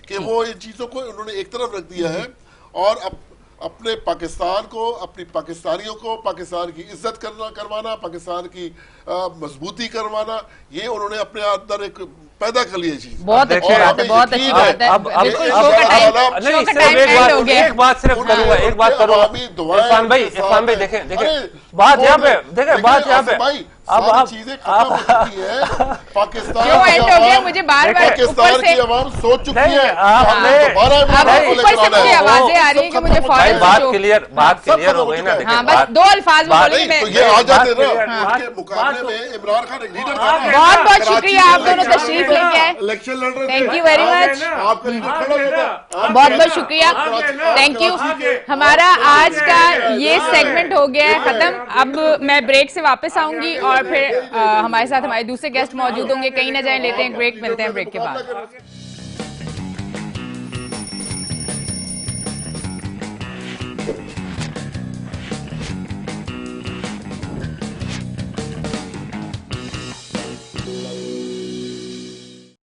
कि वो इन चीजों को उन्होंने एक तरफ रख दिया है, और अपने पाकिस्तान को, अपनी पाकिस्तानियों को पाकिस्तान की इज्जत करवाना, पाकिस्तान की मजबूती करवाना, ये उन्होंने अपने अंदर एक पैदा कर लिया चीज। बहुत अच्छी बात है, बहुत अच्छी बात है। एक बात सिर्फ करूंगा, एक बात करूंगा इरफान भाई देखें बात यहाँ पे, देखें बात यहाँ पे, अब चीजें खत्म हो चुकी है, पाकिस्तान हो गया, मुझे बार-बार पाकिस्तान की आवाम सोच चुकी है, आवाजें आ रही है कि मुझे बात क्लियर हो गई ना। हाँ, बस 2 अल्फाज में बोलेंगे, तो ये आ जाते ना, उसके मुकाबले में इमरान खान एक लीडर था। बहुत बहुत शुक्रिया, आप दोनों तशरीफ लेके आए, इलेक्शन लड़ रहे थे, थैंक यू वेरी मच, आपका लीडर खड़ा होगा, बहुत बहुत शुक्रिया, थैंक यू। हमारा आज का ये सेगमेंट हो गया है खत्म। अब मैं ब्रेक से वापस आऊंगी और फिर हमारे साथ हमारे दूसरे गेस्ट मौजूद होंगे, कहीं ना जाए, लेते हैं ब्रेक, मिलते हैं ब्रेक के बाद।